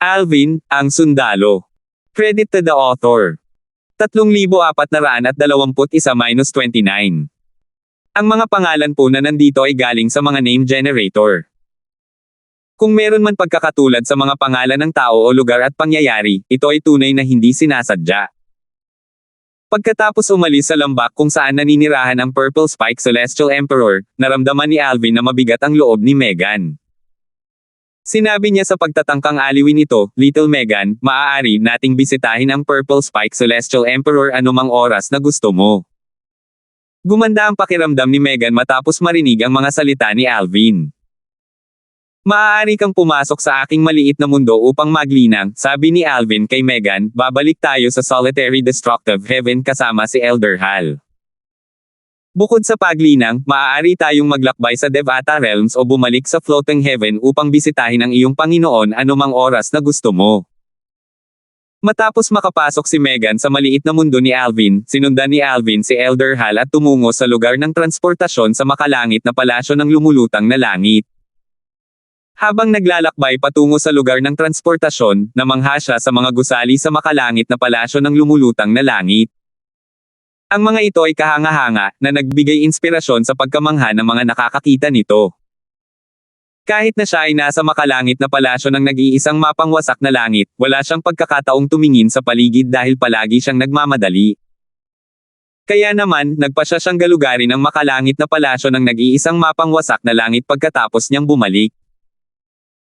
Alvin, ang sundalo. Credit to the author. 3,421-29. Ang mga pangalan po na nandito ay galing sa mga name generator. Kung meron man pagkakatulad sa mga pangalan ng tao o lugar at pangyayari, ito ay tunay na hindi sinasadya. Pagkatapos umalis sa lambak kung saan naninirahan ang Purple Spike Celestial Emperor, naramdaman ni Alvin na mabigat ang loob ni Megan. Sinabi niya sa pagtatangkang aliwin ito, "Little Megan, maaari nating bisitahin ang Purple Spike Celestial Emperor anumang oras na gusto mo." Gumanda ang pakiramdam ni Megan matapos marinig ang mga salita ni Alvin. "Maaari kang pumasok sa aking maliit na mundo upang maglinang," sabi ni Alvin kay Megan, "babalik tayo sa Solitary Destructive Heaven kasama si Elder Hal. Bukod sa paglinang, maaari tayong maglakbay sa Devata Realms o bumalik sa Floating Heaven upang bisitahin ang iyong Panginoon anumang oras na gusto mo." Matapos makapasok si Megan sa maliit na mundo ni Alvin, sinundan ni Alvin si Elder Hal at tumungo sa lugar ng transportasyon sa makalangit na palasyo ng lumulutang na langit. Habang naglalakbay patungo sa lugar ng transportasyon, namangha siya sa mga gusali sa makalangit na palasyo ng lumulutang na langit. Ang mga ito ay kahanga-hanga, na nagbigay inspirasyon sa pagkamangha ng mga nakakakita nito. Kahit na siya ay nasa makalangit na palasyo ng nag-iisang mapangwasak na langit, wala siyang pagkakataong tumingin sa paligid dahil palagi siyang nagmamadali. Kaya naman, nagpasya siyang galugarin ang makalangit na palasyo ng nag-iisang mapangwasak na langit pagkatapos niyang bumalik.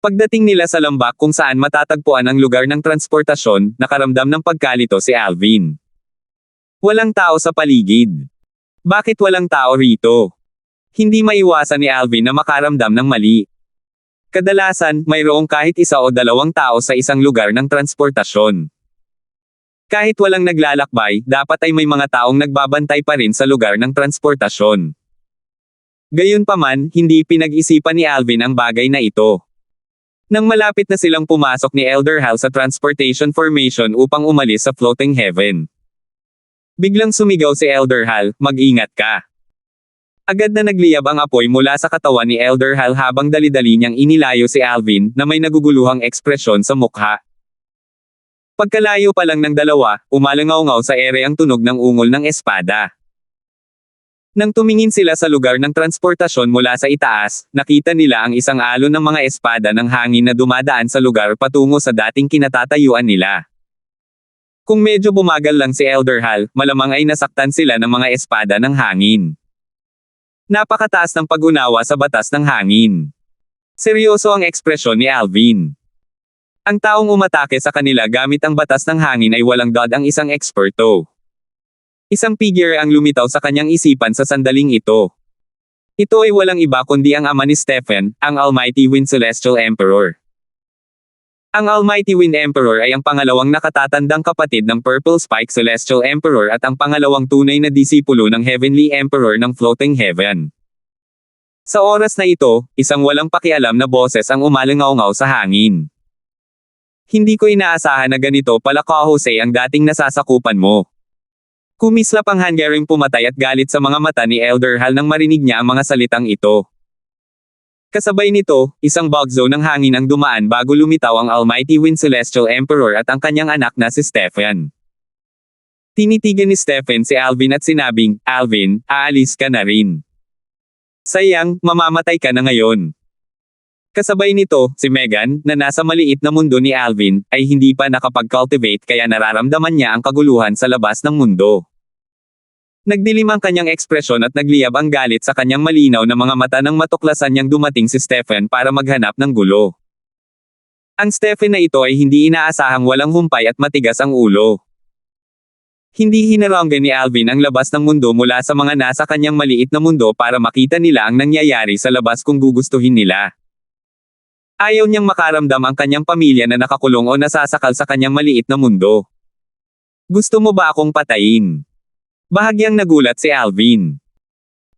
Pagdating nila sa lambak kung saan matatagpuan ang lugar ng transportasyon, nakaramdam ng pagkalito si Alvin. Walang tao sa paligid. Bakit walang tao rito? Hindi maiwasan ni Alvin na makaramdam ng mali. Kadalasan, mayroong kahit isa o dalawang tao sa isang lugar ng transportasyon. Kahit walang naglalakbay, dapat ay may mga taong nagbabantay pa rin sa lugar ng transportasyon. Gayunpaman, hindi pinag-isipan ni Alvin ang bagay na ito. Nang malapit na silang pumasok ni Elder Hal sa transportation formation upang umalis sa Floating Heaven, biglang sumigaw si Elder Hal, "Mag-ingat ka." Agad na nagliyab ang apoy mula sa katawan ni Elder Hal habang dali-dali niyang inilayo si Alvin na may naguguluhang ekspresyon sa mukha. Pagkalayo pa lang ng dalawa, umalangaw-ngaw sa ere ang tunog ng ungol ng espada. Nang tumingin sila sa lugar ng transportasyon mula sa itaas, nakita nila ang isang alon ng mga espada ng hangin na dumadaan sa lugar patungo sa dating kinatatayuan nila. Kung medyo bumagal lang si Elder Hal, malamang ay nasaktan sila ng mga espada ng hangin. Napakataas ng pag-unawa sa batas ng hangin. Seryoso ang ekspresyon ni Alvin. Ang taong umatake sa kanila gamit ang batas ng hangin ay walang dod ang isang eksperto. Isang figure ang lumitaw sa kanyang isipan sa sandaling ito. Ito ay walang iba kundi ang ama ni Stephen, ang Almighty Wind Celestial Emperor. Ang Almighty Wind Emperor ay ang pangalawang nakatatandang kapatid ng Purple Spike Celestial Emperor at ang pangalawang tunay na disipulo ng Heavenly Emperor ng Floating Heaven. Sa oras na ito, isang walang pakialam na boses ang umalangaw-ngaw sa hangin. "Hindi ko inaasahan na ganito pala ka Jose ang dating nasasakupan mo." Kumislap ang hanggaring pumatay at galit sa mga mata ni Elder Hal nang marinig niya ang mga salitang ito. Kasabay nito, isang bagzo ng hangin ang dumaan bago lumitaw ang Almighty Wind Celestial Emperor at ang kanyang anak na si Stephen. Tinitigan ni Stephen si Alvin at sinabing, "Alvin, aalis ka na rin. Sayang, mamamatay ka na ngayon." Kasabay nito, si Megan, na nasa maliit na mundo ni Alvin, ay hindi pa nakapag-cultivate kaya nararamdaman niya ang kaguluhan sa labas ng mundo. Nagdilim ang kanyang ekspresyon at nagliyab ang galit sa kanyang malinaw na mga mata nang matuklasan niyang dumating si Stephen para maghanap ng gulo. Ang Stephen na ito ay hindi inaasahang walang humpay at matigas ang ulo. Hindi hinaranggan ni Alvin ang labas ng mundo mula sa mga nasa kanyang maliit na mundo para makita nila ang nangyayari sa labas kung gugustuhin nila. Ayaw niyang makaramdam ang kanyang pamilya na nakakulong o nasasakal sa kanyang maliit na mundo. "Gusto mo ba akong patayin?" Bahagyang nagulat si Alvin.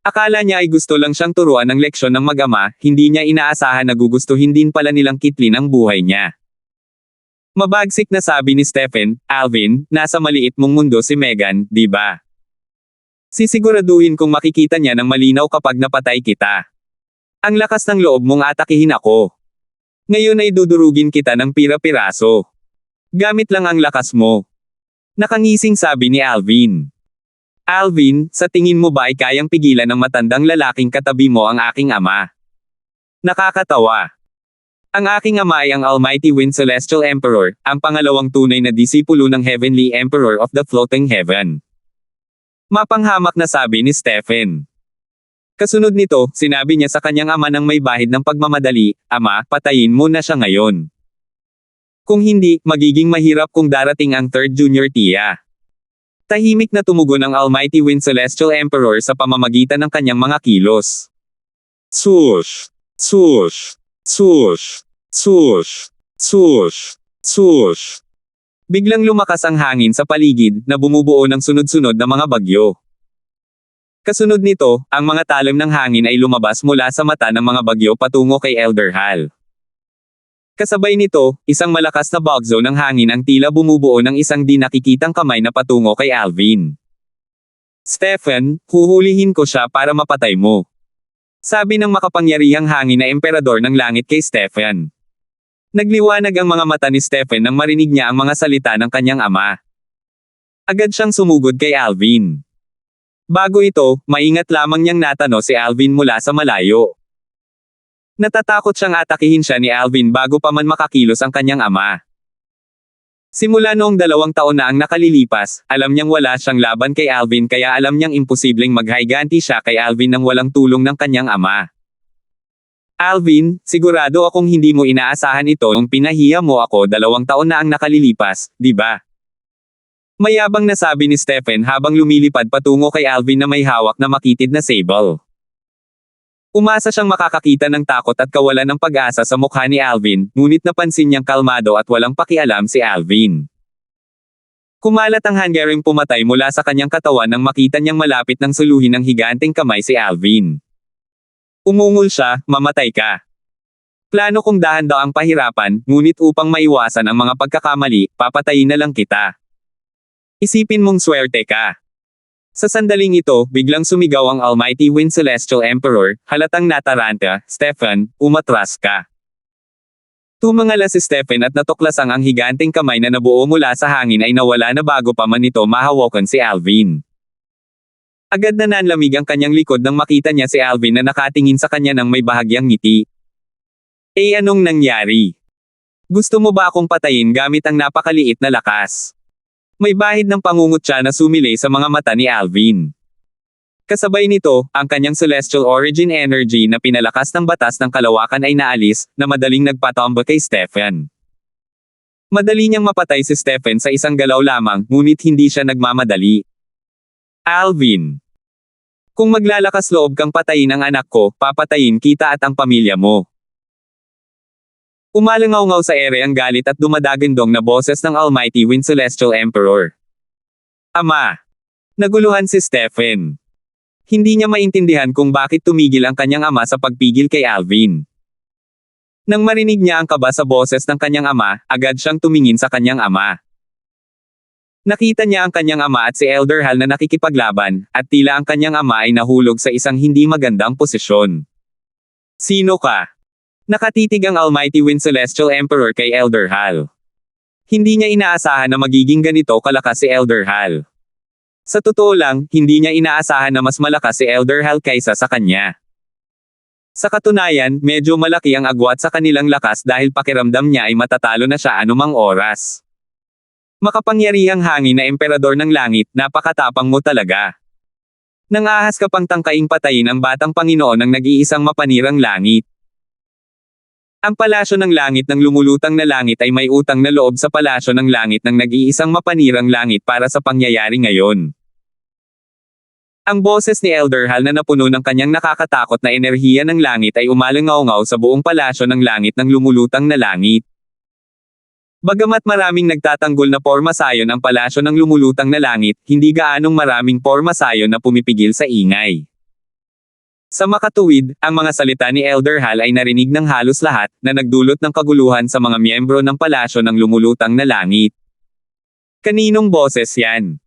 Akala niya ay gusto lang siyang turuan ng leksyon ng mag-ama, hindi niya inaasahan na gugustuhin din pala nilang kitlin ang buhay niya. Mabagsik na sabi ni Stephen, "Alvin, nasa maliit mong mundo si Megan, di ba? Sisiguraduhin kong makikita niya ng malinaw kapag napatay kita. Ang lakas ng loob mong atakihin ako." Ngayon ay dudurugin kita ng pira-piraso. Gamit lang ang lakas mo. Nakangising sabi ni Alvin. Alvin, sa tingin mo ba ay kayang pigilan ng matandang lalaking katabi mo ang aking ama? Nakakatawa. Ang aking ama ay ang Almighty Wind Celestial Emperor, ang pangalawang tunay na disipulo ng Heavenly Emperor of the Floating Heaven. Mapanghamak na sabi ni Stephen. Kasunod nito, sinabi niya sa kanyang ama ng may bahid ng pagmamadali, Ama, patayin mo na siya ngayon. Kung hindi, magiging mahirap kung darating ang third junior tiya. Tahimik na tumugon ang Almighty Wind Celestial Emperor sa pamamagitan ng kanyang mga kilos. Swoosh! Swoosh! Swoosh! Swoosh! Swoosh! Swoosh! Biglang lumakas ang hangin sa paligid na bumubuo ng sunod-sunod na mga bagyo. Kasunod nito, ang mga talim ng hangin ay lumabas mula sa mata ng mga bagyo patungo kay Elder Hal. Kasabay nito, isang malakas na bagzo ng hangin ang tila bumubuo ng isang di nakikitang kamay na patungo kay Alvin. Stephen, huhulihin ko siya para mapatay mo. Sabi ng makapangyarihang hangin na emperador ng langit kay Stephen. Nagliwanag ang mga mata ni Stephen nang marinig niya ang mga salita ng kanyang ama. Agad siyang sumugod kay Alvin. Bago ito, maingat lamang niyang natano si Alvin mula sa malayo. Natatakot siyang atakihin siya ni Alvin bago pa man makakilos ang kanyang ama. Simula noong 2 taon na ang nakalilipas, alam niyang wala siyang laban kay Alvin kaya alam niyang imposibleng maghiganti siya kay Alvin nang walang tulong ng kanyang ama. Alvin, sigurado akong hindi mo inaasahan ito nung pinahiya mo ako 2 taon na ang nakalilipas, di ba? Mayabang na sabi ni Stephen habang lumilipad patungo kay Alvin na may hawak na makitid na sable. Umasa siyang makakakita ng takot at kawalan ng pag-asa sa mukha ni Alvin, ngunit napansin niyang kalmado at walang pakialam si Alvin. Kumalat ang hanggaring pumatay mula sa kanyang katawan nang makita niyang malapit ng suluhin ng higanteng kamay si Alvin. Umungol siya, mamatay ka. Plano kong dahan daw ang pahirapan, ngunit upang maiwasan ang mga pagkakamali, papatayin na lang kita. Isipin mong swerte ka. Sa sandaling ito, biglang sumigaw ang Almighty Wind Celestial Emperor, halatang nataranta, Stephen, umatras ka. Tumangala si Stephen at natuklasang ang higanteng kamay na nabuo mula sa hangin ay nawala na bago pa man ito mahawakan si Alvin. Agad na nanlamig ang kanyang likod nang makita niya si Alvin na nakatingin sa kanya ng may bahagyang ngiti. Anong nangyari? Gusto mo ba akong patayin gamit ang napakaliit na lakas? May bahid ng pangungutya na sumilay sa mga mata ni Alvin. Kasabay nito, ang kanyang celestial origin energy na pinalakas ng batas ng kalawakan ay naalis, na madaling nagpatomba kay Stephen. Madali niyang mapatay si Stephen sa isang galaw lamang, ngunit hindi siya nagmamadali. Alvin. Kung maglalakas loob kang patayin ang anak ko, papatayin kita at ang pamilya mo. Umalangaw-ngaw sa ere ang galit at dumadagandong na boses ng Almighty Wind Celestial Emperor. Ama! Naguluhan si Stephen. Hindi niya maintindihan kung bakit tumigil ang kanyang ama sa pagpigil kay Alvin. Nang marinig niya ang kaba sa boses ng kanyang ama, agad siyang tumingin sa kanyang ama. Nakita niya ang kanyang ama at si Elder Hal na nakikipaglaban, at tila ang kanyang ama ay nahulog sa isang hindi magandang posisyon. Sino ka? Nakatitig ang Almighty Wind Celestial Emperor kay Elder Hal. Hindi niya inaasahan na magiging ganito kalakas si Elder Hal. Sa totoo lang, hindi niya inaasahan na mas malakas si Elder Hal kaysa sa kanya. Sa katunayan, medyo malaki ang agwat sa kanilang lakas dahil pakiramdam niya ay matatalo na siya anumang oras. Makapangyarihang hangin na emperador ng langit, napakatapang mo talaga. Nang ahas ka pang tangkaing patayin ang batang Panginoon ng nag-iisang mapanirang langit. Ang palasyo ng langit ng lumulutang na langit ay may utang na loob sa palasyo ng langit ng nag-iisang mapanirang langit para sa pangyayari ngayon. Ang boses ni Elder Hal na napuno ng kanyang nakakatakot na enerhiya ng langit ay umalangaw-ngaw sa buong palasyo ng langit ng lumulutang na langit. Bagamat maraming nagtatanggol na pormasayon ang palasyo ng lumulutang na langit, hindi gaanong maraming pormasayon na pumipigil sa ingay. Sa makatuwid, ang mga salita ni Elder Hal ay narinig ng halos lahat, na nagdulot ng kaguluhan sa mga miyembro ng palasyo ng lumulutang na langit. Kaninong boses yan?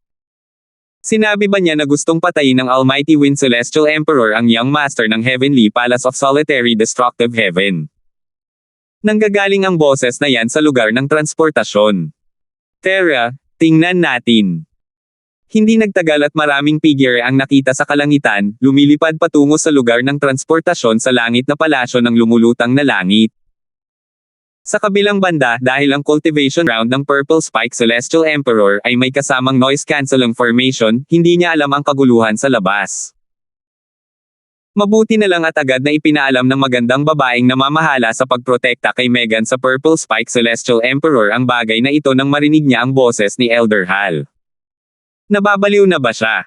Sinabi ba niya na gustong patayin ng Almighty Wind Celestial Emperor ang Young Master ng Heavenly Palace of Solitary Destructive Heaven? Nanggagaling ang boses na yan sa lugar ng transportasyon. Tara, tingnan natin. Hindi nagtagal at maraming figure ang nakita sa kalangitan, lumilipad patungo sa lugar ng transportasyon sa langit na palasyo ng lumulutang na langit. Sa kabilang banda, dahil ang cultivation ground ng Purple Spike Celestial Emperor ay may kasamang noise-canceling formation, hindi niya alam ang kaguluhan sa labas. Mabuti na lang at agad na ipinaalam ng magandang babaeng namamahala sa pagprotekta kay Megan sa Purple Spike Celestial Emperor ang bagay na ito nang marinig niya ang boses ni Elder Hal. Nababaliw na ba siya?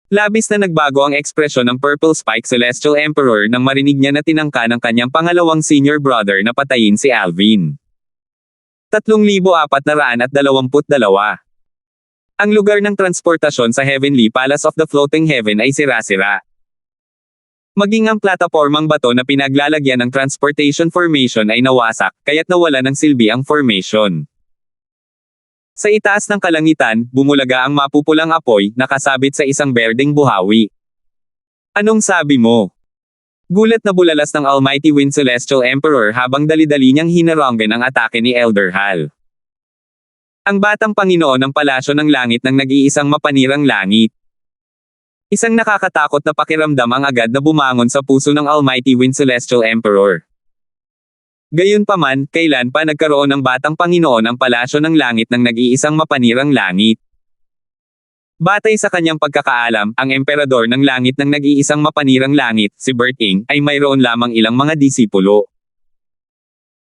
Labis na nagbago ang ekspresyon ng Purple Spike Celestial Emperor nang marinig niya na tinangka ng kanyang pangalawang senior brother na patayin si Alvin. 3,422. Ang lugar ng transportasyon sa Heavenly Palace of the Floating Heaven ay sira-sira. Maging ang platapormang bato na pinaglalagyan ng transportation formation ay nawasak, kaya't nawala ng silbi ang formation. Sa itaas ng kalangitan, bumulaga ang mapupulang apoy, nakasabit sa isang berdeng buhawi. Anong sabi mo? Gulat na bulalas ng Almighty Wind Celestial Emperor habang dali-dali niyang hinaranggan ang atake ni Elder Hal. Ang batang Panginoon ng palasyo ng langit ng nag-iisang mapanirang langit. Isang nakakatakot na pakiramdam ang agad na bumangon sa puso ng Almighty Wind Celestial Emperor. Gayunpaman, kailan pa nagkaroon ng batang Panginoon ang palasyo ng langit ng nag-iisang mapanirang langit? Batay sa kanyang pagkakaalam, ang emperador ng langit ng nag-iisang mapanirang langit, si Berting, ay mayroon lamang ilang mga disipulo.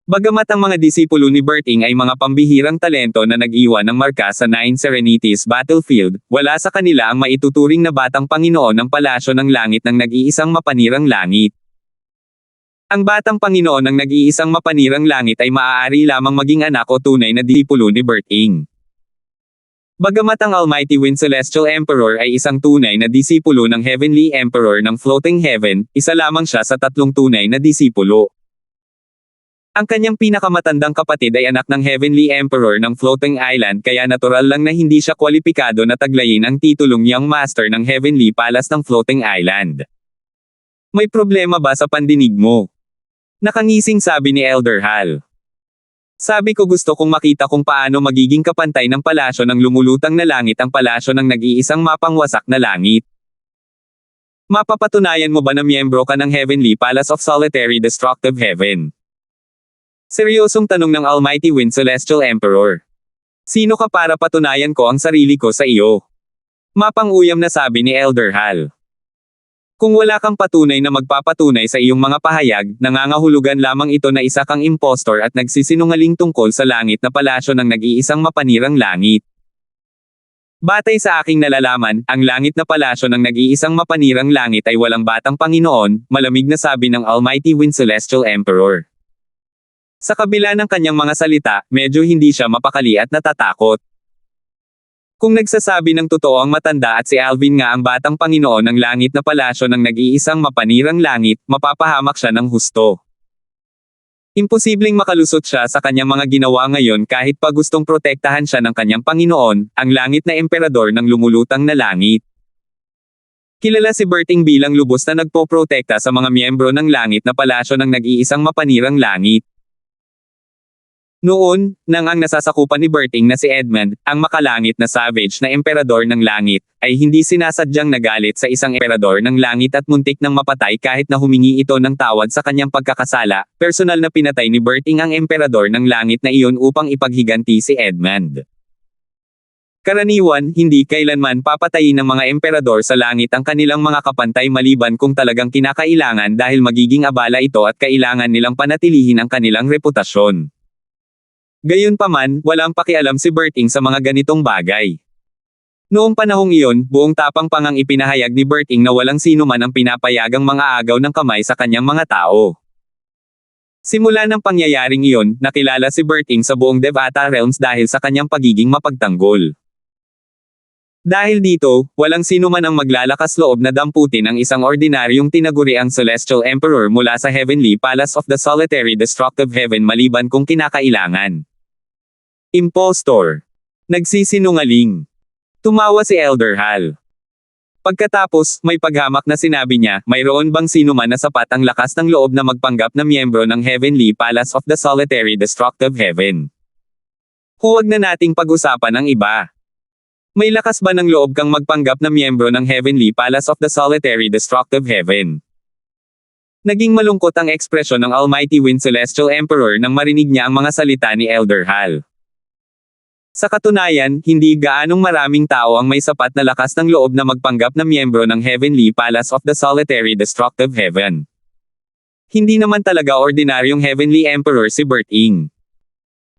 Bagamat ang mga disipulo ni Berting ay mga pambihirang talento na nag-iwan ng marka sa Nine Serenities battlefield, wala sa kanila ang maituturing na batang Panginoon ng palasyo ng langit ng nag-iisang mapanirang langit. Ang batang Panginoon ng nag-iisang mapanirang langit ay maaari lamang maging anak o tunay na disipulo ni Berting. Bagamat ang Almighty Wind Celestial Emperor ay isang tunay na disipulo ng Heavenly Emperor ng Floating Heaven, isa lamang siya sa 3 tunay na disipulo. Ang kanyang pinakamatandang kapatid ay anak ng Heavenly Emperor ng Floating Island kaya natural lang na hindi siya kwalipikado na taglayin ang titulong Young Master ng Heavenly Palace ng Floating Island. May problema ba sa pandinig mo? Nakangising sabi ni Elder Hal. Sabi ko gusto kong makita kung paano magiging kapantay ng palasyo ng lumulutang na langit ang palasyo ng nag-iisang mapangwasak na langit. Mapapatunayan mo ba na miyembro ka ng Heavenly Palace of Solitary Destructive Heaven? Seryosong tanong ng Almighty Wind Celestial Emperor. Sino ka para patunayan ko ang sarili ko sa iyo? Mapang-uyam na sabi ni Elder Hal. Kung wala kang patunay na magpapatunay sa iyong mga pahayag, nangangahulugan lamang ito na isa kang impostor at nagsisinungaling tungkol sa langit na palasyo ng nag-iisang mapanirang langit. Batay sa aking nalalaman, ang langit na palasyo ng nag-iisang mapanirang langit ay walang batang Panginoon, malamig na sabi ng Almighty Wind Celestial Emperor. Sa kabila ng kanyang mga salita, medyo hindi siya mapakali at natatakot. Kung nagsasabi ng totoo ang matanda at si Alvin nga ang batang Panginoon ng langit na palasyo ng nag-iisang mapanirang langit, mapapahamak siya ng husto. Imposibleng makalusot siya sa kanyang mga ginawa ngayon kahit pa gustong protektahan siya ng kanyang Panginoon, ang langit na emperador ng lumulutang na langit. Kilala si Berting bilang lubos na nagpoprotekta sa mga miyembro ng langit na palasyo ng nag-iisang mapanirang langit. Noon, nang ang nasasakupan ni Berting na si Edmund, ang makalangit na savage na emperador ng langit, ay hindi sinasadyang nagalit sa isang emperador ng langit at muntik nang mapatay kahit na humingi ito ng tawad sa kanyang pagkakasala, personal na pinatay ni Berting ang emperador ng langit na iyon upang ipaghiganti si Edmund. Karaniwan, hindi kailanman papatayin ng mga emperador sa langit ang kanilang mga kapantay maliban kung talagang kinakailangan dahil magiging abala ito at kailangan nilang panatilihin ang kanilang reputasyon. Gayunpaman, walang pakialam si Berting sa mga ganitong bagay. Noong panahong iyon, buong tapang pangang ipinahayag ni Berting na walang sino man ang pinapayagang mga agaw ng kamay sa kanyang mga tao. Simula ng pangyayaring iyon, nakilala si Berting sa buong Devata Realms dahil sa kanyang pagiging mapagtanggol. Dahil dito, walang sino man ang maglalakas loob na damputin ang isang ordinaryong tinaguriang Celestial Emperor mula sa Heavenly Palace of the Solitary Destructive Heaven maliban kung kinakailangan. Impostor. Nagsisinungaling. Tumawa si Elder Hal. Pagkatapos, may paghamak na sinabi niya, mayroon bang sino man na sapat ang lakas ng loob na magpanggap na miyembro ng Heavenly Palace of the Solitary Destructive Heaven? Huwag na nating pag-usapan ang iba. May lakas ba ng loob kang magpanggap na miyembro ng Heavenly Palace of the Solitary Destructive Heaven? Naging malungkot ang ekspresyon ng Almighty Wind Celestial Emperor nang marinig niya ang mga salita ni Elder Hal. Sa katunayan, hindi gaanong maraming tao ang may sapat na lakas ng loob na magpanggap na miyembro ng Heavenly Palace of the Solitary Destructive Heaven. Hindi naman talaga ordinaryong Heavenly Emperor si Bert Ing.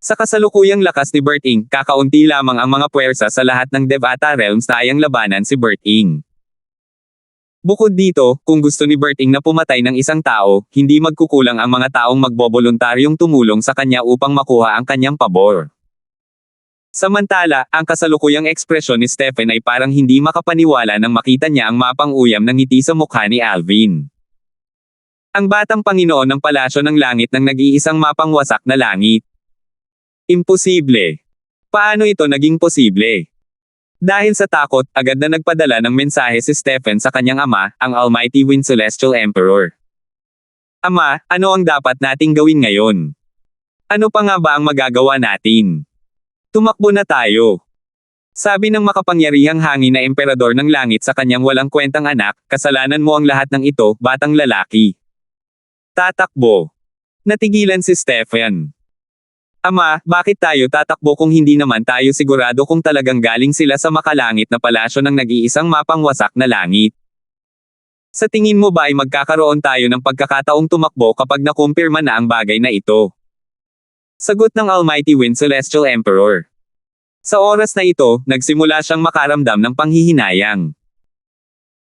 Sa kasalukuyang lakas ni Bert Ing, kakaunti lamang ang mga puwersa sa lahat ng Devata Realms na ayang labanan si Bert Ing. Bukod dito, kung gusto ni Bert Ing na pumatay ng isang tao, hindi magkukulang ang mga taong magboboluntaryong tumulong sa kanya upang makuha ang kanyang pabor. Samantala, ang kasalukuyang ekspresyon ni Stephen ay parang hindi makapaniwala nang makita niya ang mapang uyam ng ngiti sa mukha ni Alvin. Ang batang Panginoon ng palasyo ng langit ng nag-iisang mapang wasak na langit. Imposible. Paano ito naging posible? Dahil sa takot, agad na nagpadala ng mensahe si Stephen sa kanyang ama, ang Almighty Wind Celestial Emperor. Ama, ano ang dapat nating gawin ngayon? Ano pa nga ba ang magagawa natin? Tumakbo na tayo. Sabi ng makapangyarihang hangin na emperador ng langit sa kanyang walang kwentang anak, kasalanan mo ang lahat ng ito, batang lalaki. Tatakbo. Natigilan si Stephen. Ama, bakit tayo tatakbo kung hindi naman tayo sigurado kung talagang galing sila sa makalangit na palasyo ng nag-iisang mapang wasak na langit? Sa tingin mo ba ay magkakaroon tayo ng pagkakataong tumakbo kapag nakumpirma na ang bagay na ito? Sagot ng Almighty Wind Celestial Emperor. Sa oras na ito, nagsimula siyang makaramdam ng panghihinayang.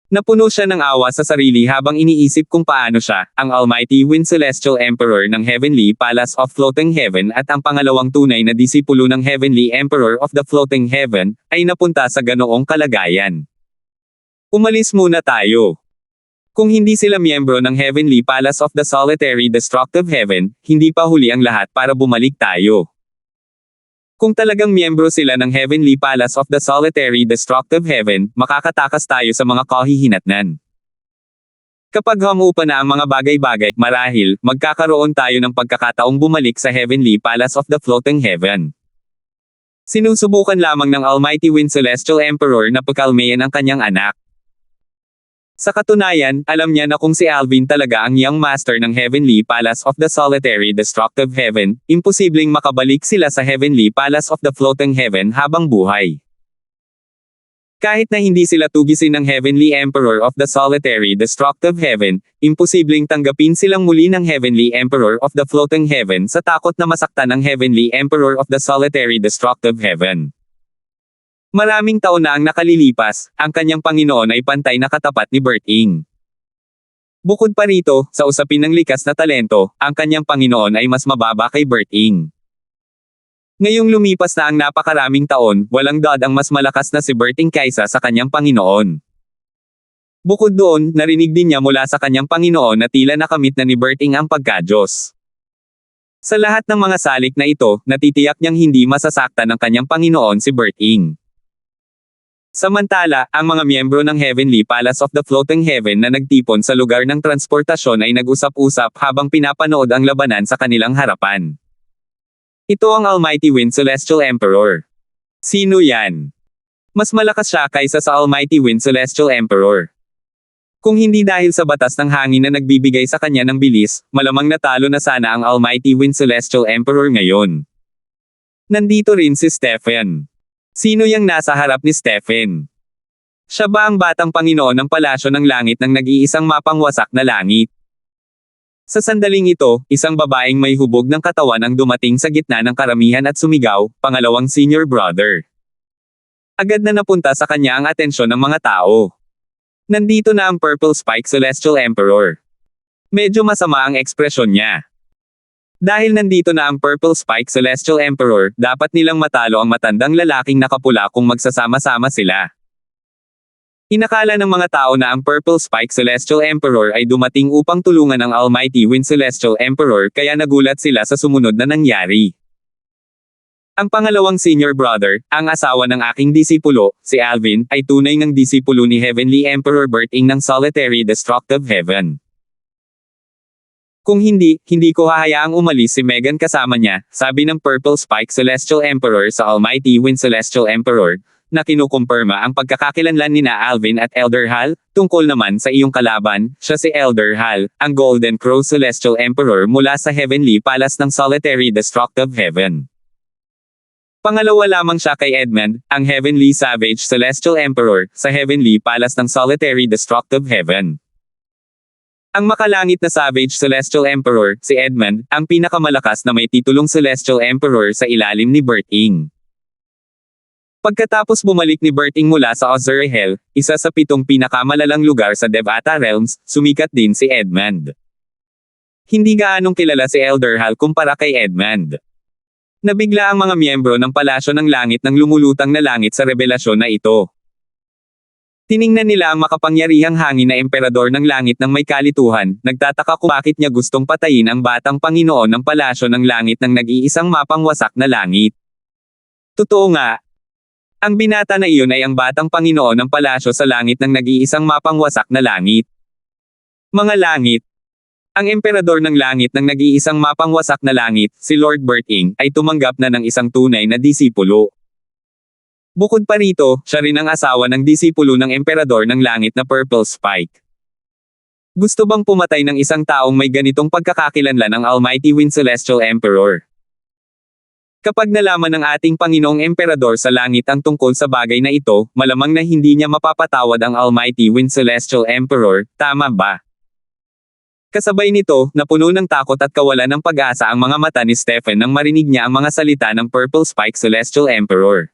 Napuno siya ng awa sa sarili habang iniisip kung paano siya, ang Almighty Wind Celestial Emperor ng Heavenly Palace of Floating Heaven at ang pangalawang tunay na disipulo ng Heavenly Emperor of the Floating Heaven, ay napunta sa ganoong kalagayan. Umalis muna tayo. Kung hindi sila miyembro ng Heavenly Palace of the Solitary Destructive Heaven, hindi pa huli ang lahat para bumalik tayo. Kung talagang miyembro sila ng Heavenly Palace of the Solitary Destructive Heaven, makakatakas tayo sa mga kahihinatnan. Kapag humupa na ang mga bagay-bagay, marahil, magkakaroon tayo ng pagkakataong bumalik sa Heavenly Palace of the Floating Heaven. Sinusubukan lamang ng Almighty Wind Celestial Emperor na pakalmayan ang kanyang anak. Sa katunayan, alam niya na kung si Alvin talaga ang young master ng Heavenly Palace of the Solitary Destructive Heaven, imposibleng makabalik sila sa Heavenly Palace of the Floating Heaven habang buhay. Kahit na hindi sila tugisin ng Heavenly Emperor of the Solitary Destructive Heaven, imposibleng tanggapin silang muli ng Heavenly Emperor of the Floating Heaven sa takot na masaktan ng Heavenly Emperor of the Solitary Destructive Heaven. Maraming taon na ang nakalilipas, ang kanyang Panginoon ay pantay na katapat ni Bert Ing. Bukod pa rito, sa usapin ng likas na talento, ang kanyang Panginoon ay mas mababa kay Bert Ing. Ngayong lumipas na ang napakaraming taon, walang dad ang mas malakas na si Bert Ing kaysa sa kanyang Panginoon. Bukod doon, narinig din niya mula sa kanyang Panginoon na tila nakamit na ni Bert Ing ang pagka-Diyos. Sa lahat ng mga salik na ito, natitiyak niyang hindi masasaktan ng kanyang Panginoon si Bert Ing. Samantala, ang mga miyembro ng Heavenly Palace of the Floating Heaven na nagtipon sa lugar ng transportasyon ay nag-usap-usap habang pinapanood ang labanan sa kanilang harapan. Ito ang Almighty Wind Celestial Emperor. Sino yan? Mas malakas siya kaysa sa Almighty Wind Celestial Emperor. Kung hindi dahil sa batas ng hangin na nagbibigay sa kanya ng bilis, malamang natalo na sana ang Almighty Wind Celestial Emperor ngayon. Nandito rin si Stephen. Sino yang nasa harap ni Stephen? Siya ba ang batang Panginoon ng palasyo ng langit ng nag-iisang mapang wasak na langit? Sa sandaling ito, isang babaeng may hubog ng katawan ang dumating sa gitna ng karamihan at sumigaw, pangalawang senior brother. Agad na napunta sa kanya ang atensyon ng mga tao. Nandito na ang Purple Spike Celestial Emperor. Medyo masama ang ekspresyon niya. Dahil nandito na ang Purple Spike Celestial Emperor, dapat nilang matalo ang matandang lalaking nakapula kung magsasama-sama sila. Inakala ng mga tao na ang Purple Spike Celestial Emperor ay dumating upang tulungan ang Almighty Wind Celestial Emperor kaya nagulat sila sa sumunod na nangyari. Ang pangalawang senior brother, ang asawa ng aking disipulo, si Alvin, ay tunay ngang disipulo ni Heavenly Emperor Berting ng Solitary Destructive Heaven. Kung hindi ko hahayaang umalis si Megan kasama niya, sabi ng Purple Spike Celestial Emperor sa Almighty Wind Celestial Emperor, na kinukumpirma ang pagkakakilanlan nina Alvin at Elder Hal. Tungkol naman sa iyong kalaban, siya si Elder Hal, ang Golden Crow Celestial Emperor mula sa Heavenly Palace ng Solitary Destructive Heaven. Pangalawa lamang siya kay Edmund, ang Heavenly Savage Celestial Emperor, sa Heavenly Palace ng Solitary Destructive Heaven. Ang makalangit na Savage Celestial Emperor, si Edmund, ang pinakamalakas na may titulong Celestial Emperor sa ilalim ni Berting. Pagkatapos bumalik ni Berting mula sa Azrael, isa sa 7 pinakamalalang lugar sa Devata Realms, sumikat din si Edmund. Hindi gaanong kilala si Elder Hal kumpara kay Edmund. Nabigla ang mga miyembro ng Palasyo ng Langit ng lumulutang na langit sa revelasyon na ito. Tiningnan nila ang makapangyarihang hangin na emperador ng langit ng may kalituhan, nagtataka kung bakit niya gustong patayin ang batang Panginoon ng Palasyo ng Langit ng nag-iisang mapangwasak na langit. Totoo nga. Ang binata na iyon ay ang batang Panginoon ng Palasyo sa langit ng nag-iisang mapangwasak na langit. Mga langit. Ang emperador ng langit ng nag-iisang mapangwasak na langit, si Lord Berting, ay tumanggap na ng isang tunay na disipulo. Bukod pa rito, siya rin ang asawa ng disipulo ng emperador ng langit na Purple Spike. Gusto bang pumatay ng isang taong may ganitong pagkakakilanlan ng Almighty Wind Celestial Emperor? Kapag nalaman ng ating Panginoong Emperador sa langit ang tungkol sa bagay na ito, malamang na hindi niya mapapatawad ang Almighty Wind Celestial Emperor, tama ba? Kasabay nito, napuno ng takot at kawalan ng pag-asa ang mga mata ni Stephen nang marinig niya ang mga salita ng Purple Spike Celestial Emperor.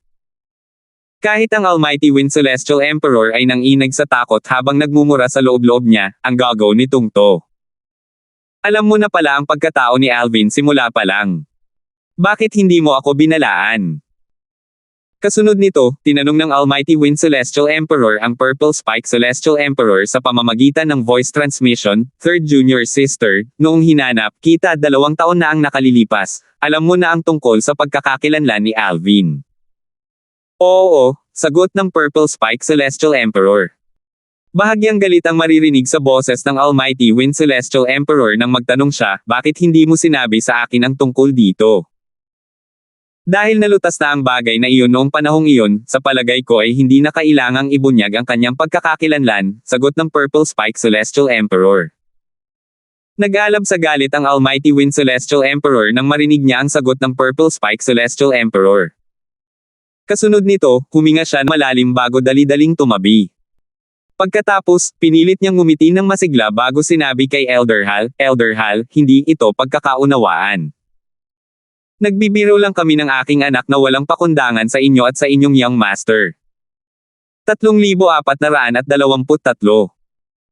Kahit ang Almighty Wind Celestial Emperor ay nanginag sa takot habang nagmumura sa loob-loob niya, ang gagaw nitong to. Alam mo na pala ang pagkatao ni Alvin simula pa lang. Bakit hindi mo ako binalaan? Kasunod nito, tinanong ng Almighty Wind Celestial Emperor ang Purple Spike Celestial Emperor sa pamamagitan ng voice transmission, third junior sister, noong hinanap, kita 2 taon na ang nakalilipas, alam mo na ang tungkol sa pagkakakilanlan ni Alvin. Oo, sagot ng Purple Spike Celestial Emperor. Bahagyang galit ang maririnig sa boses ng Almighty Wind Celestial Emperor nang magtanong siya, bakit hindi mo sinabi sa akin ang tungkol dito? Dahil nalutas na ang bagay na iyon noong panahong iyon, sa palagay ko ay hindi na kailangang ibunyag ang kanyang pagkakakilanlan, sagot ng Purple Spike Celestial Emperor. Nag-alab sa galit ang Almighty Wind Celestial Emperor nang marinig niya ang sagot ng Purple Spike Celestial Emperor. Kasunod nito, huminga siya malalim bago dali-daling tumabi. Pagkatapos, pinilit niyang ngumiti ng masigla bago sinabi kay Elder Hal, hindi ito pagkakaunawaan. Nagbibiro lang kami ng aking anak na walang pakundangan sa inyo at sa inyong young master. 3,423.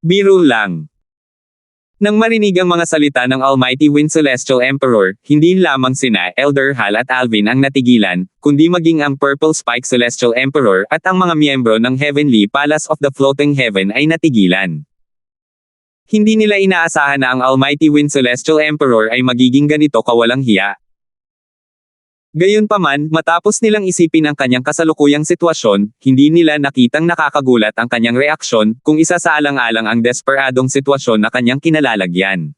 Biro lang. Nang marinig ang mga salita ng Almighty Wind Celestial Emperor, hindi lamang sina Elder Hal at Alvin ang natigilan, kundi maging ang Purple Spike Celestial Emperor at ang mga miyembro ng Heavenly Palace of the Floating Heaven ay natigilan. Hindi nila inaasahan na ang Almighty Wind Celestial Emperor ay magiging ganito kawalang hiya. Gayunpaman, matapos nilang isipin ang kanyang kasalukuyang sitwasyon, hindi nila nakitang nakakagulat ang kanyang reaksyon, kung isa sa alang-alang ang desperadong sitwasyon na kanyang kinalalagyan.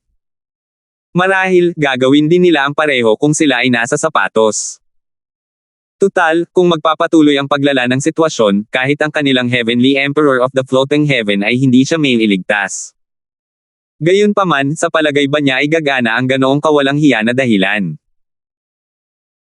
Marahil, gagawin din nila ang pareho kung sila ay nasa sapatos. Tutal, kung magpapatuloy ang paglala ng sitwasyon, kahit ang kanilang Heavenly Emperor of the Floating Heaven ay hindi siya mailigtas. Gayunpaman, sa palagay ba niya ay gagana ang ganoong kawalang hiya na dahilan?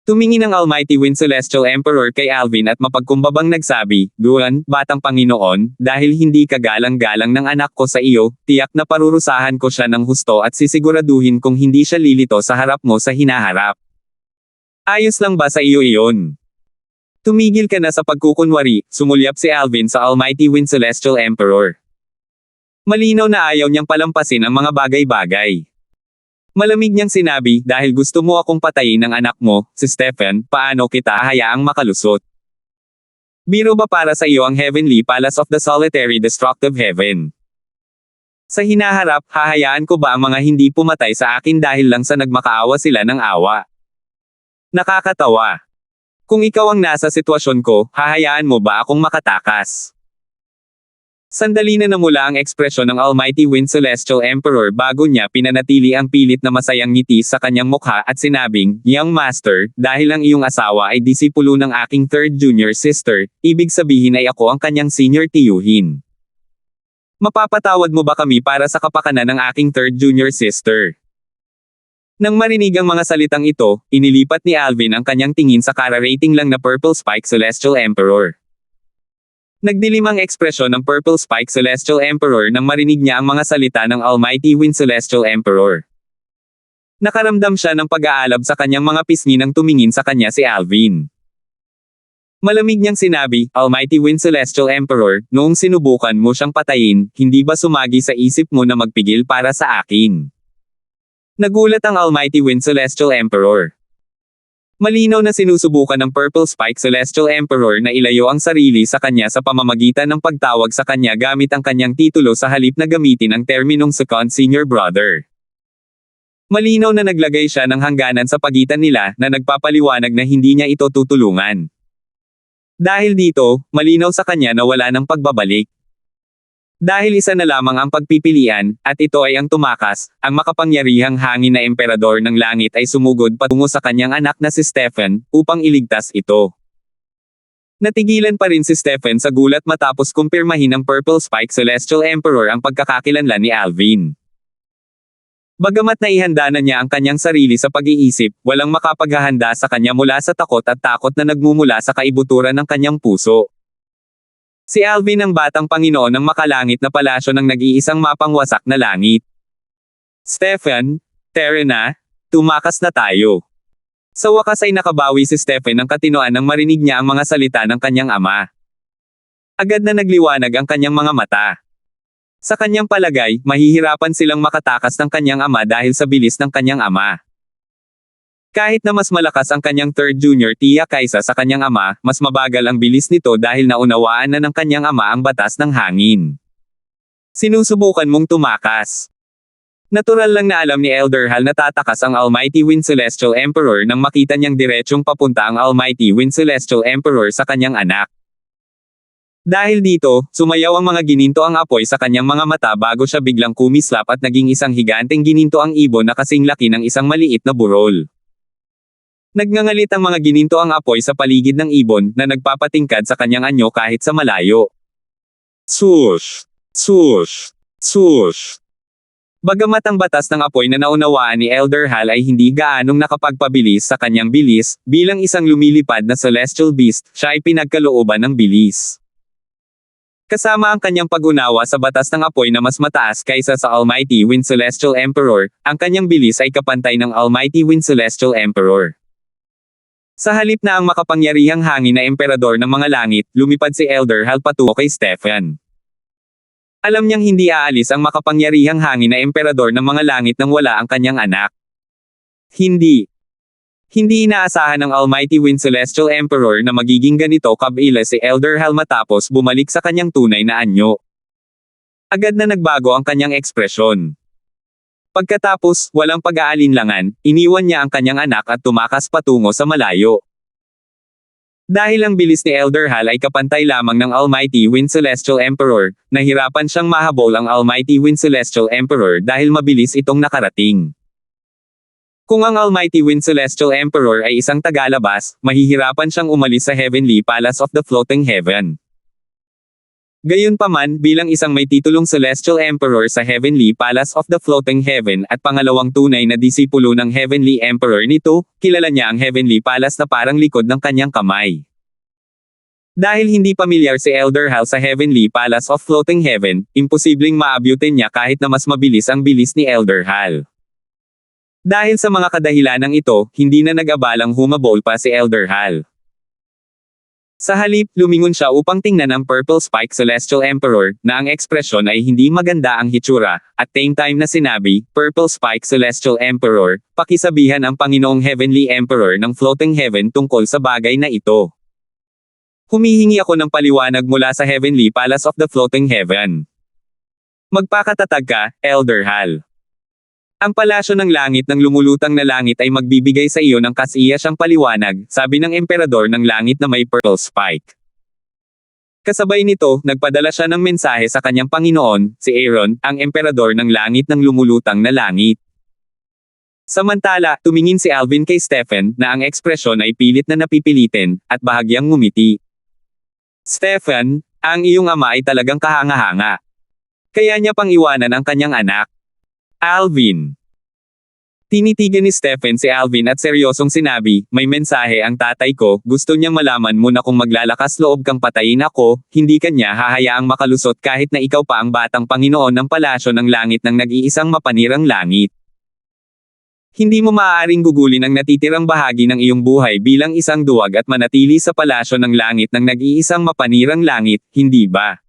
Tumingin ang Almighty Wind Celestial Emperor kay Alvin at mapagkumbabang nagsabi, "Duan, batang Panginoon, dahil hindi ka galang-galang ng anak ko sa iyo, tiyak na parurusahan ko siya ng husto at sisiguraduhin kung hindi siya lilito sa harap mo sa hinaharap. Ayos lang ba sa iyo iyon?" Tumigil ka na sa pagkukunwari, sumulyap si Alvin sa Almighty Wind Celestial Emperor. Malinaw na ayaw niyang palampasin ang mga bagay-bagay. Malamig niyang sinabi, dahil gusto mo akong patayin ng anak mo, si Stephen, paano kita hayaang makalusot? Biro ba para sa iyo ang Heavenly Palace of the Solitary Destructive Heaven? Sa hinaharap, hahayaan ko ba ang mga hindi pumatay sa akin dahil lang sa nagmakaawa sila ng awa? Nakakatawa. Kung ikaw ang nasa sitwasyon ko, hahayaan mo ba akong makatakas? Sandali na namula ang ekspresyon ng Almighty Wind Celestial Emperor bago niya pinanatili ang pilit na masayang ngiti sa kanyang mukha at sinabing, Young Master, dahil ang iyong asawa ay disipulo ng aking third junior sister, ibig sabihin ay ako ang kanyang senior tiyuhin. Mapapatawad mo ba kami para sa kapakanan ng aking third junior sister? Nang marinig ang mga salitang ito, inilipat ni Alvin ang kanyang tingin sa kararating lang na Purple Spike Celestial Emperor. Nagdilim ang ekspresyon ng Purple Spike Celestial Emperor nang marinig niya ang mga salita ng Almighty Wind Celestial Emperor. Nakaramdam siya ng pag-aalab sa kanyang mga pisngi nang tumingin sa kanya si Alvin. Malamig niyang sinabi, Almighty Wind Celestial Emperor, noong sinubukan mo siyang patayin, hindi ba sumagi sa isip mo na magpigil para sa akin? Nagulat ang Almighty Wind Celestial Emperor. Malinaw na sinusubukan ng Purple Spike Celestial Emperor na ilayo ang sarili sa kanya sa pamamagitan ng pagtawag sa kanya gamit ang kanyang titulo sa halip na gamitin ang terminong second senior brother. Malinaw na naglagay siya ng hangganan sa pagitan nila na nagpapaliwanag na hindi niya ito tutulungan. Dahil dito, malinaw sa kanya na wala ng pagbabalik. Dahil isa na lamang ang pagpipilian, at ito ay ang tumakas, ang makapangyarihang hangin na emperador ng langit ay sumugod patungo sa kanyang anak na si Stephen, upang iligtas ito. Natigilan pa rin si Stephen sa gulat matapos kumpirmahin ng Purple Spike Celestial Emperor ang pagkakakilanlan ni Alvin. Bagamat naihanda na niya ang kanyang sarili sa pag-iisip, walang makapaghahanda sa kanya mula sa takot at takot na nagmumula sa kaibuturan ng kanyang puso. Si Alvin ang batang Panginoon ng makalangit na palasyo ng nag-iisang mapangwasak na langit. Stephen, Terena, tumakas na tayo. Sa wakas ay nakabawi si Stephen ng katinoan nang marinig niya ang mga salita ng kanyang ama. Agad na nagliwanag ang kanyang mga mata. Sa kanyang palagay, mahihirapan silang makatakas ng kanyang ama dahil sa bilis ng kanyang ama. Kahit na mas malakas ang kanyang third junior tiya kaysa sa kanyang ama, mas mabagal ang bilis nito dahil naunawaan na ng kanyang ama ang batas ng hangin. Sinusubukan mong tumakas. Natural lang na alam ni Elder Hal na tatakas ang Almighty Wind Celestial Emperor nang makita niyang diretsong papunta ang Almighty Wind Celestial Emperor sa kanyang anak. Dahil dito, sumayaw ang mga gininto ang apoy sa kanyang mga mata bago siya biglang kumislap at naging isang higanteng gininto ang ibon na kasing laki ng isang maliit na burol. Nagngangalit ang mga gininto ang apoy sa paligid ng ibon na nagpapatingkad sa kanyang anyo kahit sa malayo. Swoosh! Swoosh! Swoosh! Bagamat ang batas ng apoy na naunawaan ni Elder Hal ay hindi gaanong nakapagpabilis sa kanyang bilis, bilang isang lumilipad na celestial beast, siya ay pinagkalooban ng bilis. Kasama ang kanyang pag-unawa sa batas ng apoy na mas mataas kaysa sa Almighty Wind Celestial Emperor, ang kanyang bilis ay kapantay ng Almighty Wind Celestial Emperor. Sa halip na ang makapangyarihang hangin na emperador ng mga langit, lumipad si Elder Hal patungo kay Stephen. Alam niyang hindi aalis ang makapangyarihang hangin na emperador ng mga langit nang wala ang kanyang anak. Hindi inaasahan ng Almighty Wind Celestial Emperor na magiging ganito kabila si Elder Hal matapos bumalik sa kanyang tunay na anyo. Agad na nagbago ang kanyang ekspresyon. Pagkatapos, walang pag-aalinlangan, iniwan niya ang kanyang anak at tumakas patungo sa malayo. Dahil ang bilis ni Elder Hal ay kapantay lamang ng Almighty Wind Celestial Emperor, nahirapan siyang mahabol ang Almighty Wind Celestial Emperor dahil mabilis itong nakarating. Kung ang Almighty Wind Celestial Emperor ay isang tagalabas, mahihirapan siyang umalis sa Heavenly Palace of the Floating Heaven. Gayunpaman, bilang isang may titulong Celestial Emperor sa Heavenly Palace of the Floating Heaven at pangalawang tunay na disipulo ng Heavenly Emperor nito, kilala niya ang Heavenly Palace na parang likod ng kanyang kamay. Dahil hindi pamilyar si Elder Hal sa Heavenly Palace of Floating Heaven, imposibleng maabutin niya kahit na mas mabilis ang bilis ni Elder Hal. Dahil sa mga kadahilanang ito, hindi na nag-abalang humabol pa si Elder Hal. Sa halip, lumingon siya upang tingnan ang Purple Spike Celestial Emperor, na ang ekspresyon ay hindi maganda ang hitsura, at same time na sinabi, Purple Spike Celestial Emperor, pakisabihan ang Panginoong Heavenly Emperor ng Floating Heaven tungkol sa bagay na ito. Humihingi ako ng paliwanag mula sa Heavenly Palace of the Floating Heaven. Magpakatatag ka, Elder Hal. Ang palasyo ng langit ng lumulutang na langit ay magbibigay sa iyo ng kasiyasyang paliwanag, sabi ng emperador ng langit na may pearl spike. Kasabay nito, nagpadala siya ng mensahe sa kanyang Panginoon, si Aaron, ang emperador ng langit ng lumulutang na langit. Samantala, tumingin si Alvin kay Stephen, na ang ekspresyon ay pilit na napipilitin, at bahagyang ngumiti. Stephen, ang iyong ama ay talagang kahanga-hanga. Kaya niya pang iwanan ang kanyang anak. Alvin. Tinitigan ni Stephen si Alvin at seryosong sinabi, may mensahe ang tatay ko, gusto niyang malaman mo na kung maglalakas loob kang patayin ako, hindi kanya hahayaang makalusot kahit na ikaw pa ang batang Panginoon ng palasyo ng langit ng nag-iisang mapanirang langit. Hindi mo maaaring gugulin ang natitirang bahagi ng iyong buhay bilang isang duwag at manatili sa palasyo ng langit ng nag-iisang mapanirang langit, hindi ba?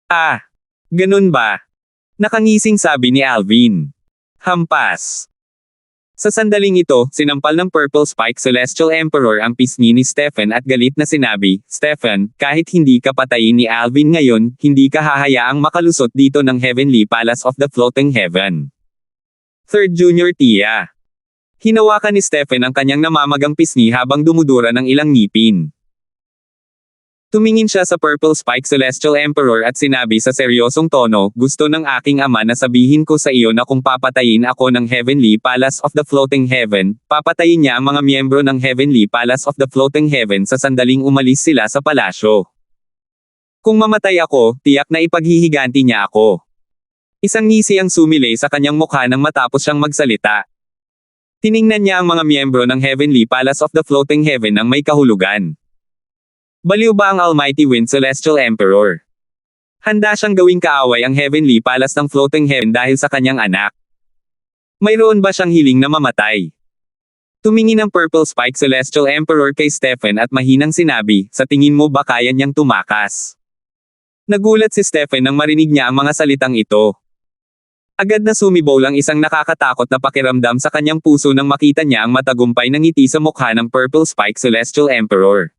Ah, ganun ba? Nakangising sabi ni Alvin. Hampas. Sa sandaling ito, sinampal ng Purple Spike Celestial Emperor ang pisngi ni Stephen at galit na sinabi, Stephen, kahit hindi ka patayin ni Alvin ngayon, hindi ka hahayaang makalusot dito ng Heavenly Palace of the Floating Heaven. Third Junior Tia. Hinawakan ni Stephen ang kanyang namamagang pisngi habang dumudura ng ilang ngipin. Tumingin siya sa Purple Spike Celestial Emperor at sinabi sa seryosong tono, gusto ng aking ama na sabihin ko sa iyo na kung papatayin ako ng Heavenly Palace of the Floating Heaven, papatayin niya ang mga miyembro ng Heavenly Palace of the Floating Heaven sa sandaling umalis sila sa palasyo. Kung mamatay ako, tiyak na ipaghihiganti niya ako. Isang ngisi ang sumilay sa kanyang mukha nang matapos siyang magsalita. Tiningnan niya ang mga miyembro ng Heavenly Palace of the Floating Heaven ng may kahulugan. Baliw ba ang Almighty Wind Celestial Emperor? Handa siyang gawing kaaway ang Heavenly Palace ng Floating Heaven dahil sa kanyang anak. Mayroon ba siyang hiling na mamatay? Tumingin ang Purple Spike Celestial Emperor kay Stephen at mahinang sinabi, sa tingin mo ba kaya niyang tumakas? Nagulat si Stephen nang marinig niya ang mga salitang ito. Agad na sumibaw lang isang nakakatakot na pakiramdam sa kanyang puso nang makita niya ang matagumpay na ngiti sa mukha ng Purple Spike Celestial Emperor.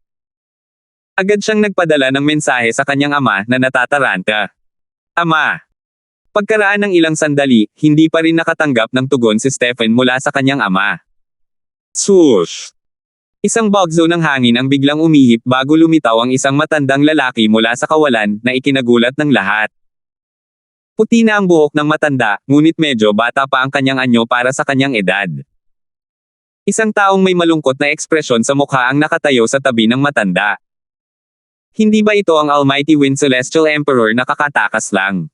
Agad siyang nagpadala ng mensahe sa kanyang ama na natataranta. Ama! Pagkaraan ng ilang sandali, hindi pa rin nakatanggap ng tugon si Stephen mula sa kanyang ama. Swoosh! Isang bagzo ng hangin ang biglang umihip bago lumitaw ang isang matandang lalaki mula sa kawalan na ikinagulat ng lahat. Puti na ang buhok ng matanda, ngunit medyo bata pa ang kanyang anyo para sa kanyang edad. Isang taong may malungkot na ekspresyon sa mukha ang nakatayo sa tabi ng matanda. Hindi ba ito ang Almighty Wind Celestial Emperor na kakatakas lang?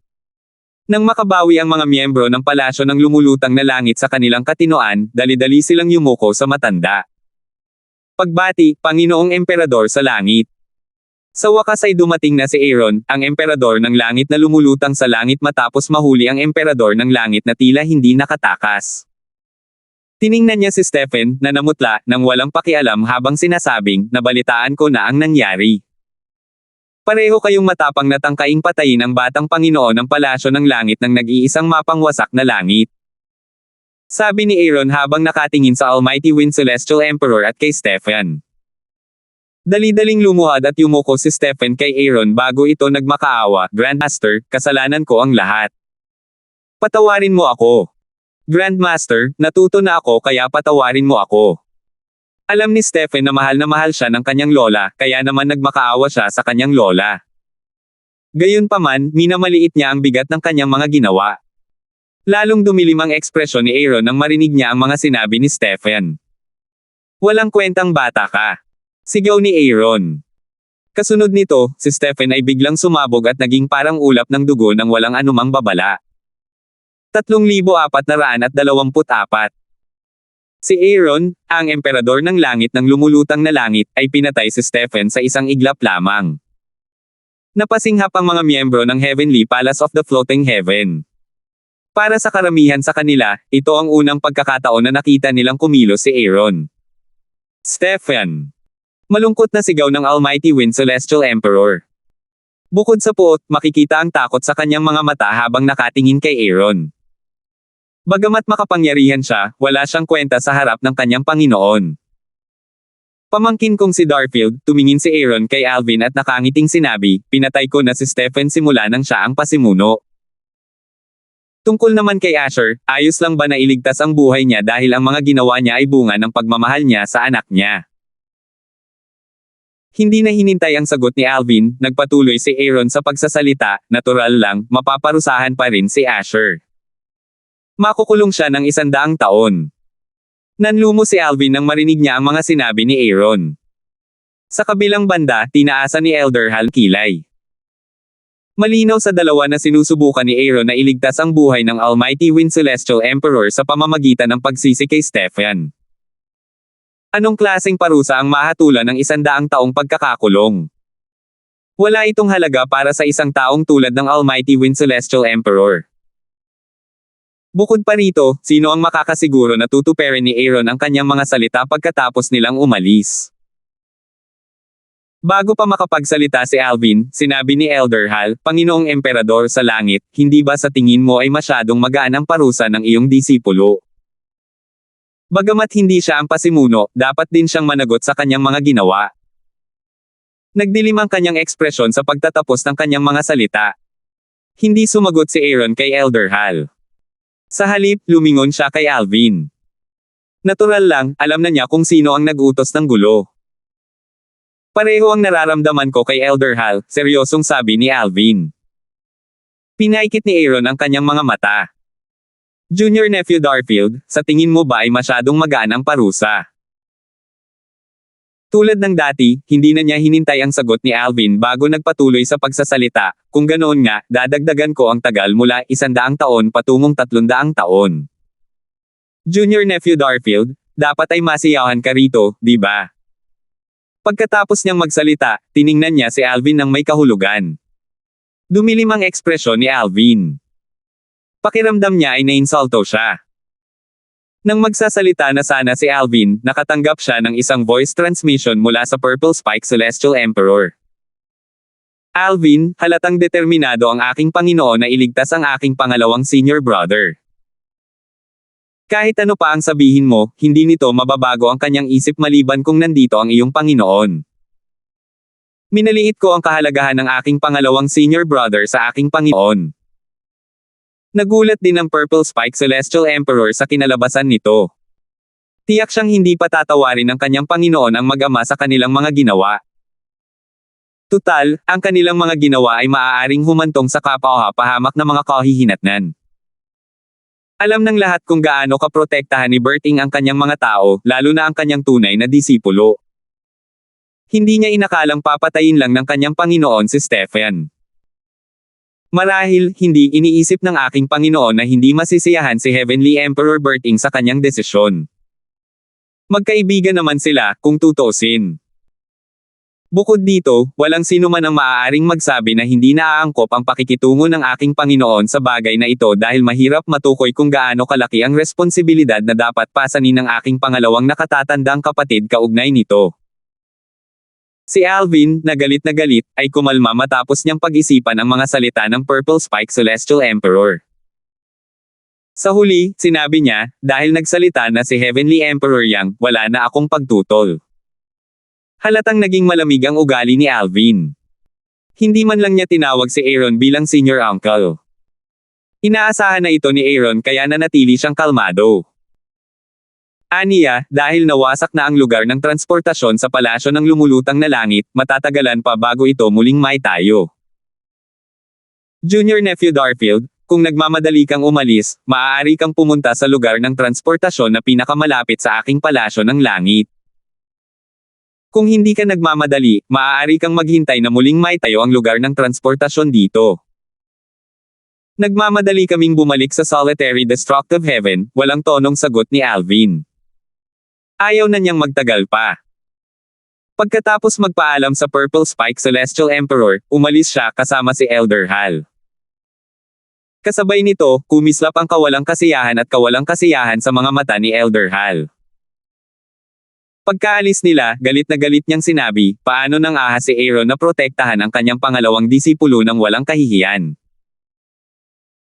Nang makabawi ang mga miyembro ng palasyo ng lumulutang na langit sa kanilang katinoan, dali-dali silang yumuko sa matanda. Pagbati, Panginoong Emperador sa langit. Sa wakas ay dumating na si Aaron, ang emperador ng langit na lumulutang sa langit matapos mahuli ang emperador ng langit na tila hindi nakatakas. Tiningnan niya si Stephen, na namutla, nang walang pakialam habang sinasabing, nabalitaan ko na ang nangyari. Pareho kayong matapang na tangkaing patayin ang batang Panginoon ng palasyo ng langit ng nag-iisang mapangwasak na langit. Sabi ni Aaron habang nakatingin sa Almighty Wind Celestial Emperor at kay Stephen. Dali-daling lumuhad at yumuko si Stephen kay Aaron bago ito nagmakaawa, Grandmaster, kasalanan ko ang lahat. Patawarin mo ako. Grandmaster, natuto na ako kaya patawarin mo ako. Alam ni Stephen na mahal siya ng kanyang lola, kaya naman nagmakaawa siya sa kanyang lola. Gayunpaman, minamaliit niya ang bigat ng kanyang mga ginawa. Lalong dumilim ang ekspresyon ni Aaron nang marinig niya ang mga sinabi ni Stephen. Walang kwentang bata ka. Sigaw ni Aaron. Kasunod nito, si Stephen ay biglang sumabog at naging parang ulap ng dugo nang walang anumang babala. 3,424. Si Aaron, ang emperador ng langit ng lumulutang na langit, ay pinatay si Stephen sa isang iglap lamang. Napasinghap ang mga miyembro ng Heavenly Palace of the Floating Heaven. Para sa karamihan sa kanila, ito ang unang pagkakataon na nakita nilang kumilos si Aaron. Stephen. Malungkot na sigaw ng Almighty Wind Celestial Emperor. Bukod sa puot, makikita ang takot sa kanyang mga mata habang nakatingin kay Aaron. Bagamat makapangyarihan siya, wala siyang kwenta sa harap ng kanyang Panginoon. Pamangkin kong si Darfield, tumingin si Aaron kay Alvin at nakangiting sinabi, pinatay ko na si Stephen simula nang siya ang pasimuno. Tungkol naman kay Asher, ayos lang ba na iligtas ang buhay niya dahil ang mga ginawa niya ay bunga ng pagmamahal niya sa anak niya? Hindi na hinintay ang sagot ni Alvin, nagpatuloy si Aaron sa pagsasalita, natural lang, mapaparusahan pa rin si Asher. Makukulong siya ng 100 taon. Nanlumo si Alvin nang marinig niya ang mga sinabi ni Aaron. Sa kabilang banda, tinaasan ni Elder Hal kilay. Malinaw sa dalawa na sinusubukan ni Aaron na iligtas ang buhay ng Almighty Wind Celestial Emperor sa pamamagitan ng pagsisi kay Stefan. Anong klaseng parusa ang mahatulan ng 100 taong pagkakakulong? Wala itong halaga para sa isang taong tulad ng Almighty Wind Celestial Emperor. Bukod pa rito, sino ang makakasiguro na tutuparin ni Aaron ang kanyang mga salita pagkatapos nilang umalis? Bago pa makapagsalita si Alvin, sinabi ni Elder Hal, Panginoong Emperador sa langit, hindi ba sa tingin mo ay masyadong magaan ang parusa ng iyong disipulo? Bagamat hindi siya ang pasimuno, dapat din siyang managot sa kanyang mga ginawa. Nagdilim ang kanyang ekspresyon sa pagtatapos ng kanyang mga salita. Hindi sumagot si Aaron kay Elder Hal. Sa halip, lumingon siya kay Alvin. Natural lang, alam na niya kung sino ang nag-utos ng gulo. Pareho ang nararamdaman ko kay Elder Hal, seryosong sabi ni Alvin. Pinaikit ni Aaron ang kanyang mga mata. Junior Nephew Darfield, sa tingin mo ba ay masyadong magaan ang parusa? Tulad ng dati, hindi na niya hinintay ang sagot ni Alvin bago nagpatuloy sa pagsasalita, kung ganoon nga, dadagdagan ko ang tagal mula 100 taon patungong 300 taon. Junior Nephew Darfield, dapat ay masiyahan ka rito, di ba? Pagkatapos niyang magsalita, tiningnan niya si Alvin ng may kahulugan. Dumilim ang ekspresyon ni Alvin. Pakiramdam niya ay nainsulto siya. Nang magsasalita na sana si Alvin, nakatanggap siya ng isang voice transmission mula sa Purple Spike Celestial Emperor. Alvin, halatang determinado ang aking Panginoon na iligtas ang aking pangalawang senior brother. Kahit ano pa ang sabihin mo, hindi nito mababago ang kanyang isip maliban kung nandito ang iyong Panginoon. Minaliit ko ang kahalagahan ng aking pangalawang senior brother sa aking Panginoon. Nagulat din ang Purple Spike Celestial Emperor sa kinalabasan nito. Tiyak siyang hindi patatawarin ng kanyang Panginoon ang mag-ama sa kanilang mga ginawa. Tutal, ang kanilang mga ginawa ay maaaring humantong sa kapwa-pahamak na mga kahihinatnan. Alam ng lahat kung gaano kaprotektahan ni Berting ang kanyang mga tao, lalo na ang kanyang tunay na disipulo. Hindi niya inakalang papatayin lang ng kanyang Panginoon si Stefan. Marahil, hindi iniisip ng aking Panginoon na hindi masisiyahan si Heavenly Emperor Berting sa kanyang desisyon. Magkaibigan naman sila, kung tutuusin. Bukod dito, walang sino man ang maaaring magsabi na hindi naaangkop ang pakikitungo ng aking Panginoon sa bagay na ito dahil mahirap matukoy kung gaano kalaki ang responsibilidad na dapat pasanin ng aking pangalawang nakatatandang kapatid kaugnay nito. Si Alvin, na galit, ay kumalma matapos niyang pag-isipan ang mga salita ng Purple Spike Celestial Emperor. Sa huli, sinabi niya, dahil nagsalita na si Heavenly Emperor Yang, wala na akong pagtutol. Halatang naging malamig ang ugali ni Alvin. Hindi man lang niya tinawag si Aaron bilang senior uncle. Inaasahan na ito ni Aaron kaya nanatili siyang kalmado. Aniya, dahil nawasak na ang lugar ng transportasyon sa palasyo ng lumulutang na langit, matatagalan pa bago ito muling maitayo. Junior Nephew Darfield, kung nagmamadali kang umalis, maaari kang pumunta sa lugar ng transportasyon na pinakamalapit sa aking palasyo ng langit. Kung hindi ka nagmamadali, maaari kang maghintay na muling maitayo ang lugar ng transportasyon dito. Nagmamadali kaming bumalik sa solitary destructive heaven, walang tonong sagot ni Alvin. Ayaw na niyang magtagal pa. Pagkatapos magpaalam sa Purple Spike Celestial Emperor, umalis siya kasama si Elder Hal. Kasabay nito, kumislap ang kawalang kasiyahan at kawalang kasiyahan sa mga mata ni Elder Hal. Pagkaalis nila, galit na galit niyang sinabi, paano nang ahas si Aaron na protektahan ang kanyang pangalawang disipulo ng walang kahihiyan?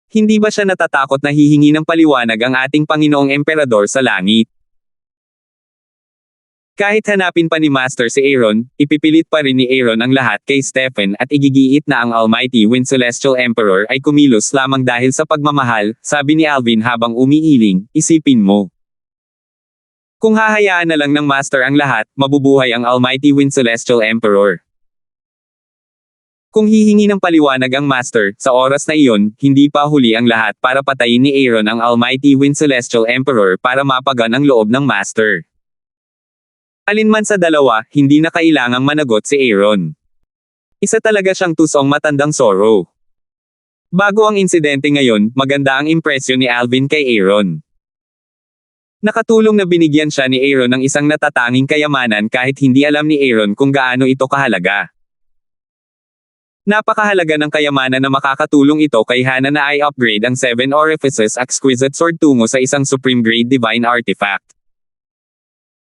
Hindi ba siya natatakot na hihingi ng paliwanag ang ating Panginoong Emperador sa langit? Kahit hanapin pa ni Master si Aaron, ipipilit pa rin ni Aaron ang lahat kay Stephen at igigiit na ang Almighty Wind Celestial Emperor ay kumilos lamang dahil sa pagmamahal, sabi ni Alvin habang umiiling, isipin mo. Kung hahayaan na lang ng Master ang lahat, mabubuhay ang Almighty Wind Celestial Emperor. Kung hihingi ng paliwanag ang Master, sa oras na iyon, hindi pa huli ang lahat para patayin ni Aaron ang Almighty Wind Celestial Emperor para mapagan ang loob ng Master. Alinman sa dalawa, hindi na kailangang managot si Aaron. Isa talaga siyang tusong matandang Zorro. Bago ang insidente ngayon, maganda ang impresyon ni Alvin kay Aaron. Nakatulong na binigyan siya ni Aaron ng isang natatanging kayamanan kahit hindi alam ni Aaron kung gaano ito kahalaga. Napakahalaga ng kayamanan na makakatulong ito kay Hana na i-upgrade ang 7 Orifices Exquisite Sword tungo sa isang Supreme Grade Divine Artifact.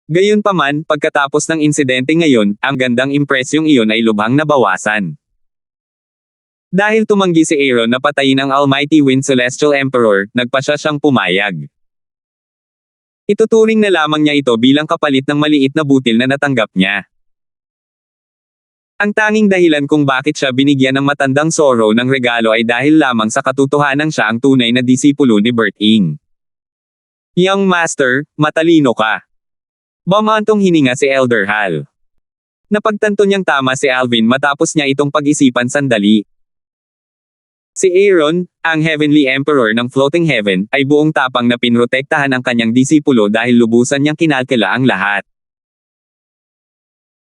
Gayunpaman, pagkatapos ng insidente ngayon, ang gandang impresyong iyon ay lubhang nabawasan. Dahil tumanggi si Aaron na patayin ang Almighty Wind Celestial Emperor, nagpasya siyang pumayag. Ituturing na lamang niya ito bilang kapalit ng maliit na butil na natanggap niya. Ang tanging dahilan kung bakit siya binigyan ng matandang Zorro ng regalo ay dahil lamang sa katotohanan siya ang tunay na disipulo ni Bert Ing. Young Master, matalino ka. Bumantong hininga si Elder Hal. Napagtanto niyang tama si Alvin matapos niya itong pag-isipan sandali. Si Aaron, ang Heavenly Emperor ng Floating Heaven, ay buong tapang na pinrotektahan ang kanyang disipulo dahil lubusan niyang kinalkila ang lahat.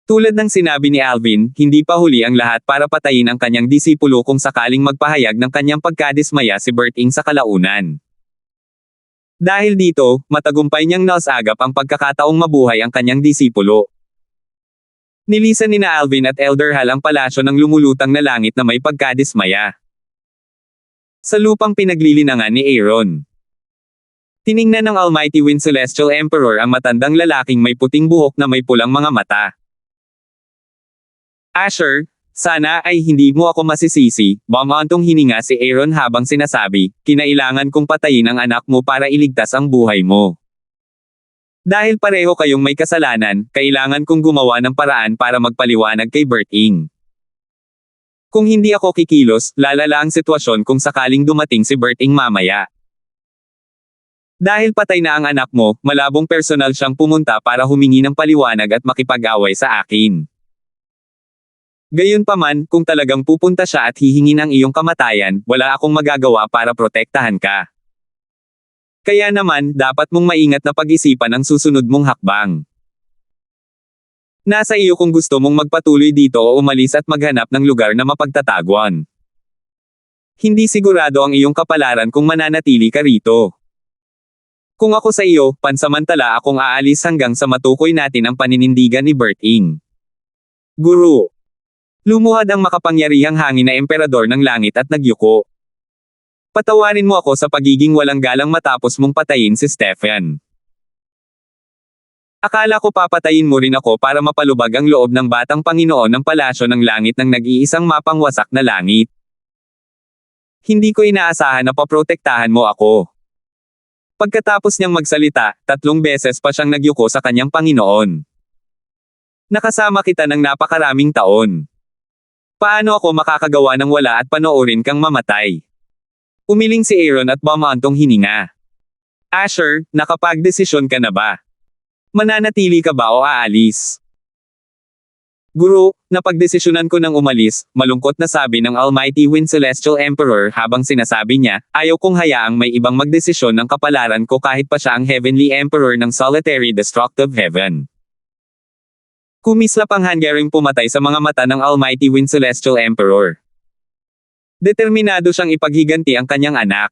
Tulad ng sinabi ni Alvin, hindi pa huli ang lahat para patayin ang kanyang disipulo kung sakaling magpahayag ng kanyang pagkadismaya si Bert Ing sa kalaunan. Dahil dito, matagumpay niyang nausagap ang pagkakataong mabuhay ang kanyang disipulo. Nilisan ni Alvin at Elder Hal ang palasyo ng lumulutang na langit na may pagkadismaya. Sa lupang pinaglilinangan ni Aaron. Tiningnan ng Almighty Wind Celestial Emperor ang matandang lalaking may puting buhok na may pulang mga mata. Asher, sana ay hindi mo ako masisisi, bumantong hininga si Aaron habang sinasabi, kinailangan kong patayin ang anak mo para iligtas ang buhay mo. Dahil pareho kayong may kasalanan, kailangan kong gumawa ng paraan para magpaliwanag kay Bert Ing. Kung hindi ako kikilos, lalala ang sitwasyon kung sakaling dumating si Bert Ing mamaya. Dahil patay na ang anak mo, malabong personal siyang pumunta para humingi ng paliwanag at makipag-away sa akin. Gayunpaman, kung talagang pupunta siya at hihingi ng iyong kamatayan, wala akong magagawa para protektahan ka. Kaya naman, dapat mong maingat na pag-isipan ang susunod mong hakbang. Nasa iyo kung gusto mong magpatuloy dito o umalis at maghanap ng lugar na mapagtatagwan. Hindi sigurado ang iyong kapalaran kung mananatili ka rito. Kung ako sa iyo, pansamantala akong aalis hanggang sa matukoy natin ang paninindigan ni Bert Ing. Guru. Lumuhad ang makapangyarihang hangin na emperador ng langit at nagyuko. Patawarin mo ako sa pagiging walang galang matapos mong patayin si Stephen. Akala ko papatayin mo rin ako para mapalubag ang loob ng batang Panginoon ng palasyo ng langit ng nag-iisang mapangwasak na langit. Hindi ko inaasahan na paprotektahan mo ako. Pagkatapos niyang magsalita, 3 beses pa siyang nagyuko sa kanyang Panginoon. Nakasama kita ng napakaraming taon. Paano ako makakagawa ng wala at panoorin kang mamatay? Umiling si Aaron at bumantong hininga. Asher, nakapagdesisyon ka na ba? Mananatili ka ba o aalis? Guru, napagdesisyonan ko nang umalis, malungkot na sabi ng Almighty Wind Celestial Emperor habang sinasabi niya, ayaw kong hayaang may ibang magdesisyon ng kapalaran ko kahit pa siya ang Heavenly Emperor ng Solitary Destructive Heaven. Kumislap ang hanggaring pumatay sa mga mata ng Almighty Wind Celestial Emperor. Determinado siyang ipaghiganti ang kanyang anak.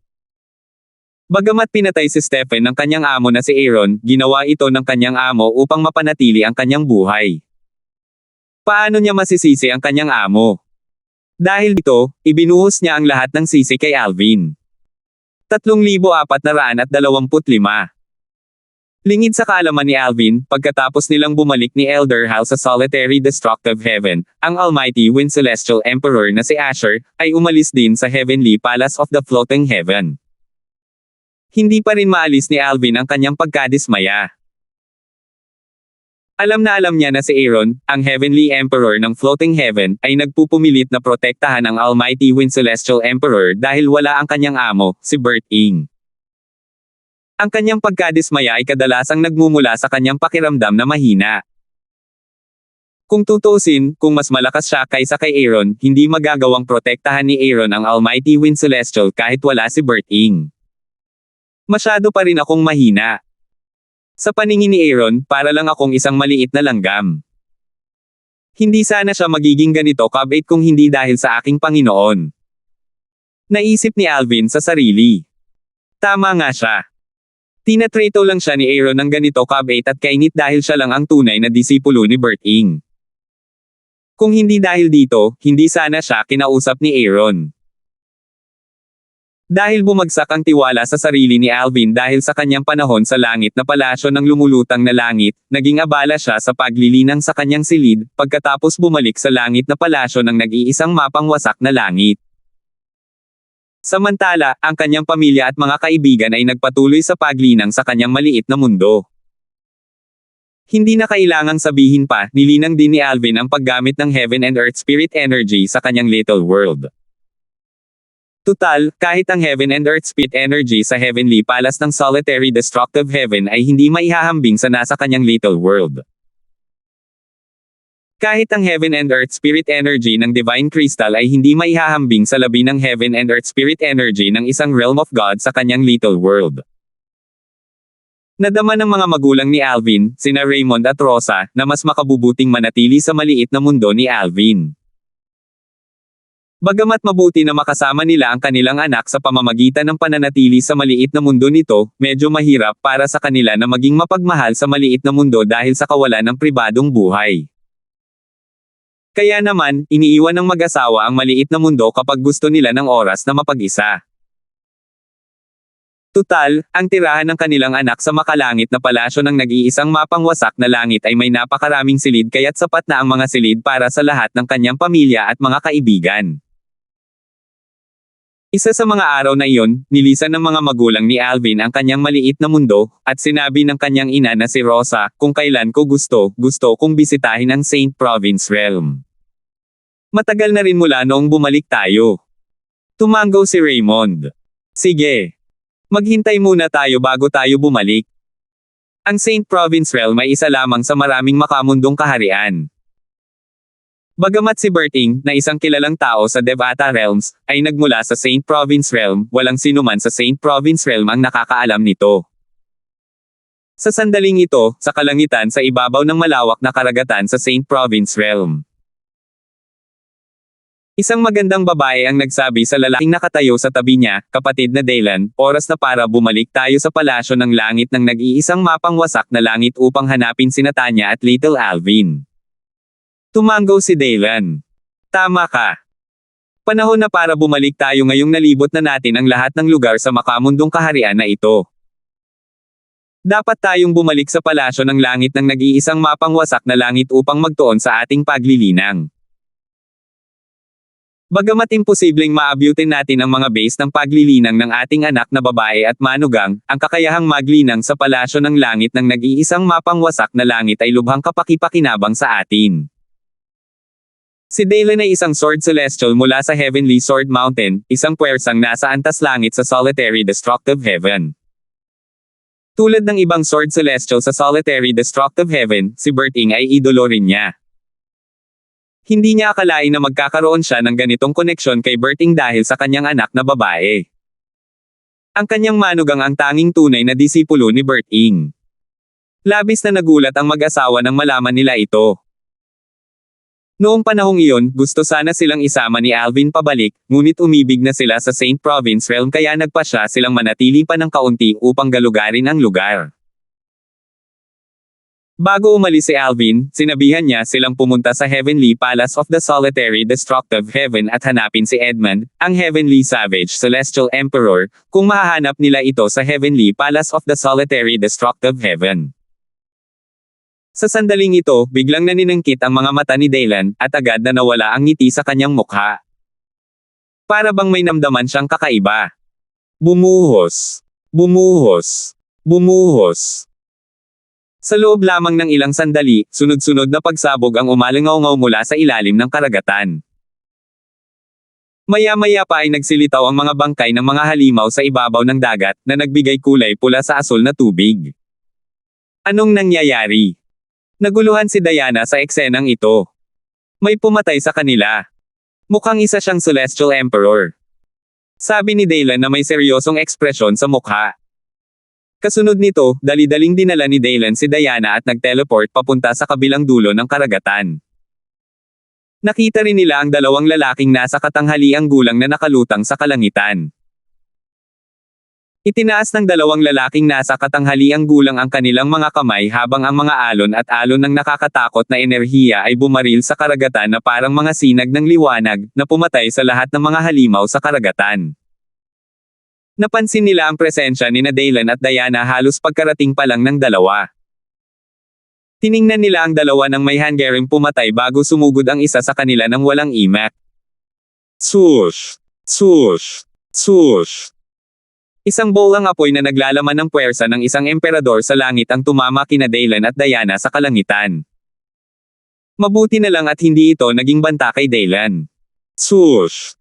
Bagamat pinatay si Stephen ng kanyang amo na si Aaron, ginawa ito ng kanyang amo upang mapanatili ang kanyang buhay. Paano niya masisisi ang kanyang amo? Dahil dito, ibinuhos niya ang lahat ng sisi kay Alvin. 3,425. Lingid sa kaalaman ni Alvin, pagkatapos nilang bumalik ni Elder Hal sa Solitary Destructive Heaven, ang Almighty Wind Celestial Emperor na si Asher, ay umalis din sa Heavenly Palace of the Floating Heaven. Hindi pa rin maalis ni Alvin ang kanyang pagkadismaya. Alam na alam niya na si Aaron, ang Heavenly Emperor ng Floating Heaven, ay nagpupumilit na protektahan ang Almighty Wind Celestial Emperor dahil wala ang kanyang amo, si Bert-Ing. Ang kanyang pagkadismaya ay kadalasang nagmumula sa kanyang pakiramdam na mahina. Kung tutuusin, kung mas malakas siya kaysa kay Aaron, hindi magagawang protektahan ni Aaron ang Almighty Wind Celestial kahit wala si Bert-Ing. Masyado pa rin akong mahina. Sa paningin ni Aaron, para lang akong isang maliit na langgam. Hindi sana siya magiging ganito kabait kung hindi dahil sa aking Panginoon. Naisip ni Alvin sa sarili. Tama nga siya. Tinatrato lang siya ni Aaron ng ganito kabait at kainit dahil siya lang ang tunay na disipulo ni Bert-Ing. Kung hindi dahil dito, hindi sana siya kinausap ni Aaron. Dahil bumagsak ang tiwala sa sarili ni Alvin dahil sa kanyang panahon sa langit na palasyo ng lumulutang na langit, naging abala siya sa paglilinang sa kanyang silid, pagkatapos bumalik sa langit na palasyo ng nag-iisang mapang wasak na langit. Samantala, ang kanyang pamilya at mga kaibigan ay nagpatuloy sa paglinang sa kanyang maliit na mundo. Hindi na kailangang sabihin pa, nilinang din ni Alvin ang paggamit ng Heaven and Earth Spirit Energy sa kanyang little world. Tutal, kahit ang Heaven and Earth Spirit Energy sa Heavenly Palace ng Solitary Destructive Heaven ay hindi maihahambing sa nasa kanyang little world. Kahit ang Heaven and Earth Spirit Energy ng Divine Crystal ay hindi maihahambing sa labi ng Heaven and Earth Spirit Energy ng isang Realm of God sa kanyang little world. Nadama ng mga magulang ni Alvin, sina Raymond at Rosa, na mas makabubuting manatili sa maliit na mundo ni Alvin. Bagamat mabuti na makasama nila ang kanilang anak sa pamamagitan ng pananatili sa maliit na mundo nito, medyo mahirap para sa kanila na maging mapagmahal sa maliit na mundo dahil sa kawalan ng pribadong buhay. Kaya naman, iniiwan ng mag-asawa ang maliit na mundo kapag gusto nila ng oras na mapag-isa. Tutal, ang tirahan ng kanilang anak sa makalangit na palasyo ng nag-iisang mapangwasak na langit ay may napakaraming silid kaya't sapat na ang mga silid para sa lahat ng kanyang pamilya at mga kaibigan. Isa sa mga araw na iyon, nilisan ng mga magulang ni Alvin ang kanyang maliit na mundo, at sinabi ng kanyang ina na si Rosa, kung kailan ko gusto kong bisitahin ang Saint Province Realm. Matagal na rin mula noong bumalik tayo. Tumango si Raymond. Sige. Maghintay muna tayo bago tayo bumalik. Ang Saint Province Realm ay isa lamang sa maraming makamundong kaharian. Bagamat si Bert-Ing, na isang kilalang tao sa Devata Realms, ay nagmula sa Saint Province Realm, walang sinuman sa Saint Province Realm ang nakakaalam nito. Sa sandaling ito, sa kalangitan sa ibabaw ng malawak na karagatan sa Saint Province Realm. Isang magandang babae ang nagsabi sa lalaking nakatayo sa tabi niya, kapatid na Daylan, oras na para bumalik tayo sa palasyo ng langit ng nag-iisang mapang wasak na langit upang hanapin sina Tanya at Little Alvin. Tumango si Daylan. Tama ka. Panahon na para bumalik tayo ngayong nalibot na natin ang lahat ng lugar sa makamundong kaharian na ito. Dapat tayong bumalik sa palasyo ng langit ng nag-iisang mapangwasak na langit upang magtuon sa ating paglilinang. Bagamat imposibleng maabyutin natin ang mga base ng paglilinang ng ating anak na babae at manugang, ang kakayahang maglinang sa palasyo ng langit ng nag-iisang mapangwasak na langit ay lubhang kapakipakinabang sa atin. Si Daylan ay isang Sword Celestial mula sa Heavenly Sword Mountain, isang puwersang nasa antas langit sa Solitary Destructive Heaven. Tulad ng ibang Sword Celestial sa Solitary Destructive Heaven, si Bert-Ing ay idolo rin niya. Hindi niya akalain na magkakaroon siya ng ganitong koneksyon kay Bert-Ing dahil sa kanyang anak na babae. Ang kanyang manugang ang tanging tunay na disipulo ni Bert-Ing. Labis na nagulat ang mag-asawa nang malaman nila ito. Noong panahong iyon, gusto sana silang isama ni Alvin pabalik, ngunit umibig na sila sa Saint Province Realm kaya nagpasya silang manatili pa ng kaunti upang galugarin ang lugar. Bago umalis si Alvin, sinabihan niya silang pumunta sa Heavenly Palace of the Solitary Destructive Heaven at hanapin si Edmund, ang Heavenly Savage Celestial Emperor, kung mahahanap nila ito sa Heavenly Palace of the Solitary Destructive Heaven. Sa sandaling ito, biglang naninangkit ang mga mata ni Daylan, at agad na nawala ang ngiti sa kanyang mukha. Para bang may namdaman siyang kakaiba. Bumuhos. Bumuhos. Bumuhos. Sa loob lamang ng ilang sandali, sunod-sunod na pagsabog ang umalingaw-ngaw mula sa ilalim ng karagatan. Maya-maya pa ay nagsilitaw ang mga bangkay ng mga halimaw sa ibabaw ng dagat, na nagbigay kulay pula sa asul na tubig. Anong nangyayari? Naguluhan si Diana sa eksenang ito. May pumatay sa kanila. Mukhang isa siyang Celestial Emperor. Sabi ni Daylan na may seryosong ekspresyon sa mukha. Kasunod nito, dali-daling dinala ni Daylan si Diana at nag-teleport papunta sa kabilang dulo ng karagatan. Nakita rin nila ang dalawang lalaking nasa katanghaliang gulang na nakalutang sa kalangitan. Itinaas ng dalawang lalaking nasa katanghaliang gulang ang kanilang mga kamay habang ang mga alon at alon ng nakakatakot na enerhiya ay bumaril sa karagatan na parang mga sinag ng liwanag, na pumatay sa lahat ng mga halimaw sa karagatan. Napansin nila ang presensya ni Daylan at Diana halos pagkarating pa lang ng dalawa. Tiningnan nila ang dalawa ng may hangering pumatay bago sumugod ang isa sa kanila ng walang imak. Swoosh! Swoosh! Swoosh! Isang bowlang apoy na naglalaman ng puwersa ng isang emperador sa langit ang tumama kina Daylan at Diana sa kalangitan. Mabuti na lang at hindi ito naging banta kay Daylan. Swoosh!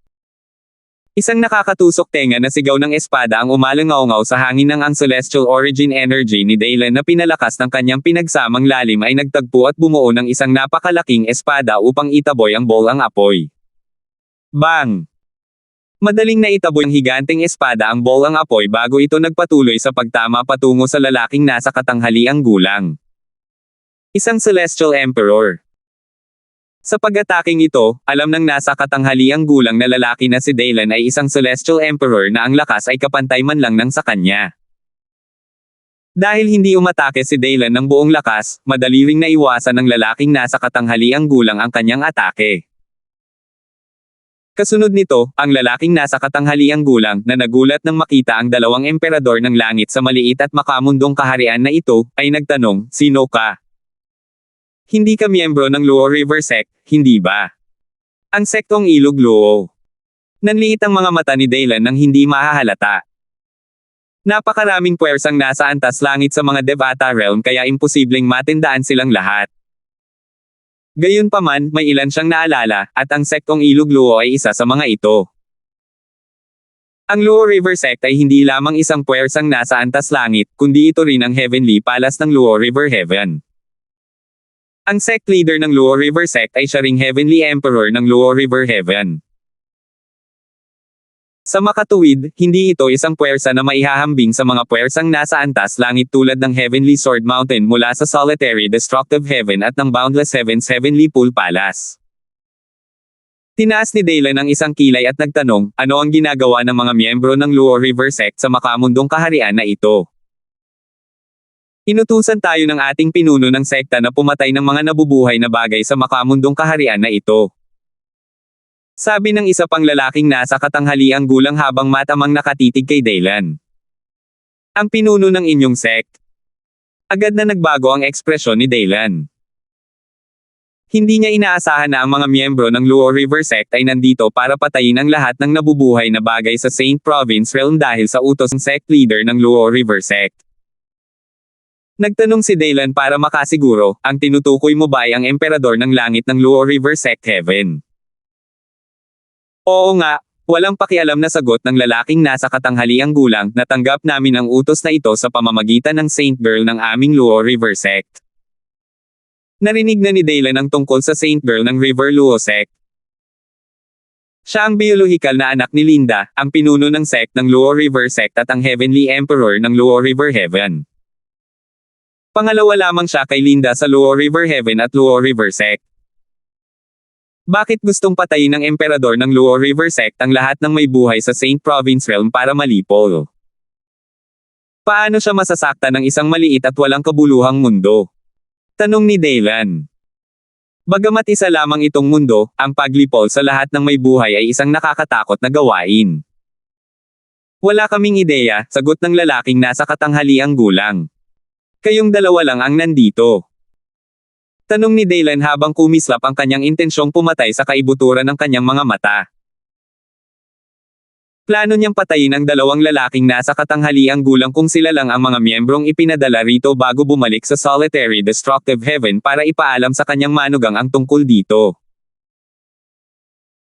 Isang nakakatusok tenga na sigaw ng espada ang umalangaw-ngaw sa hangin ng ang celestial origin energy ni Daylan na pinalakas ng kanyang pinagsamang lalim ay nagtagpo at bumuo ng isang napakalaking espada upang itaboy ang bowlang apoy. Bang! Madaling na itaboy ng higanteng espada ang bowlang apoy bago ito nagpatuloy sa pagtama patungo sa lalaking nasa katanghaliang gulang. Isang Celestial Emperor. Sa pag-ataking ito, alam ng nasa katanghaliang gulang na lalaki na si Daylan ay isang Celestial Emperor na ang lakas ay kapantay man lang ng sa kanya. Dahil hindi umatake si Daylan ng buong lakas, madali ring naiwasan ng lalaking nasa katanghaliang gulang ang kanyang atake. Kasunod nito, ang lalaking nasa katanghaliang gulang, na nagulat nang makita ang dalawang emperador ng langit sa maliit at makamundong kaharian na ito, ay nagtanong, "Sino ka?" Hindi ka miyembro ng Luo River Sect, hindi ba? Ang sektong Ilog Luo. Nanliit ang mga mata ni Daylan nang hindi mahahalata. Napakaraming puwersang nasa antas langit sa mga Devata realm kaya imposibleng matindaan silang lahat. Gayunpaman, may ilan siyang naalala, at ang sektong Ilog Luo ay isa sa mga ito. Ang Luo River Sect ay hindi lamang isang puwersang nasa antas langit, kundi ito rin ang Heavenly Palace ng Luo River Heaven. Ang sect leader ng Luo River Sect ay siya ring Heavenly Emperor ng Luo River Heaven. Sa makatuwid, hindi ito isang puwersa na maihahambing sa mga puwersang nasa antas langit tulad ng Heavenly Sword Mountain mula sa Solitary Destructive Heaven at ng Boundless Heaven's Heavenly Pool Palace. Tinaas ni Daylan ang isang kilay at nagtanong, ano ang ginagawa ng mga miyembro ng Luo River Sect sa makamundong kaharian na ito? Inutusan tayo ng ating pinuno ng sekta na pumatay ng mga nabubuhay na bagay sa makamundong kaharian na ito. Sabi ng isa pang lalaking nasa katanghaliang gulang habang matamang nakatitig kay Daylan. Ang pinuno ng inyong sect. Agad na nagbago ang ekspresyon ni Daylan. Hindi niya inaasahan na ang mga miyembro ng Luo River Sect ay nandito para patayin ang lahat ng nabubuhay na bagay sa Saint Province Realm dahil sa utos ng sect leader ng Luo River Sect. Nagtanong si Daylan para makasiguro, ang tinutukoy mo ba ay ang emperador ng langit ng Luo River Sect Heaven? Oo nga, walang pakialam na sagot ng lalaking nasa katanghaliang gulang, natanggap namin ang utos na ito sa pamamagitan ng Saint Girl ng aming Luo River Sect. Narinig na ni Daylan ang tungkol sa Saint Girl ng River Luo Sect. Siya ang biolohikal na anak ni Linda, ang pinuno ng sect ng Luo River Sect at ang Heavenly Emperor ng Luo River Heaven. Pangalawa lamang siya kay Linda sa Luo River Heaven at Luo River Sect. Bakit gustong patayin ng emperador ng Luo River Sect ang lahat ng may buhay sa Saint Province Realm para malipol? Paano siya masasakta ng isang maliit at walang kabuluhang mundo? Tanong ni Daylan. Bagamat isa lamang itong mundo, ang paglipol sa lahat ng may buhay ay isang nakakatakot na gawain. Wala kaming ideya, sagot ng lalaking nasa katanghaliang gulang. Kayong dalawa lang ang nandito. Tanong ni Daylan habang kumislap ang kanyang intensyong pumatay sa kaibuturan ng kanyang mga mata. Plano niyang patayin ang dalawang lalaking nasa katanghaliang gulang kung sila lang ang mga miyembrong ipinadala rito bago bumalik sa solitary destructive heaven para ipaalam sa kanyang manugang ang tungkol dito.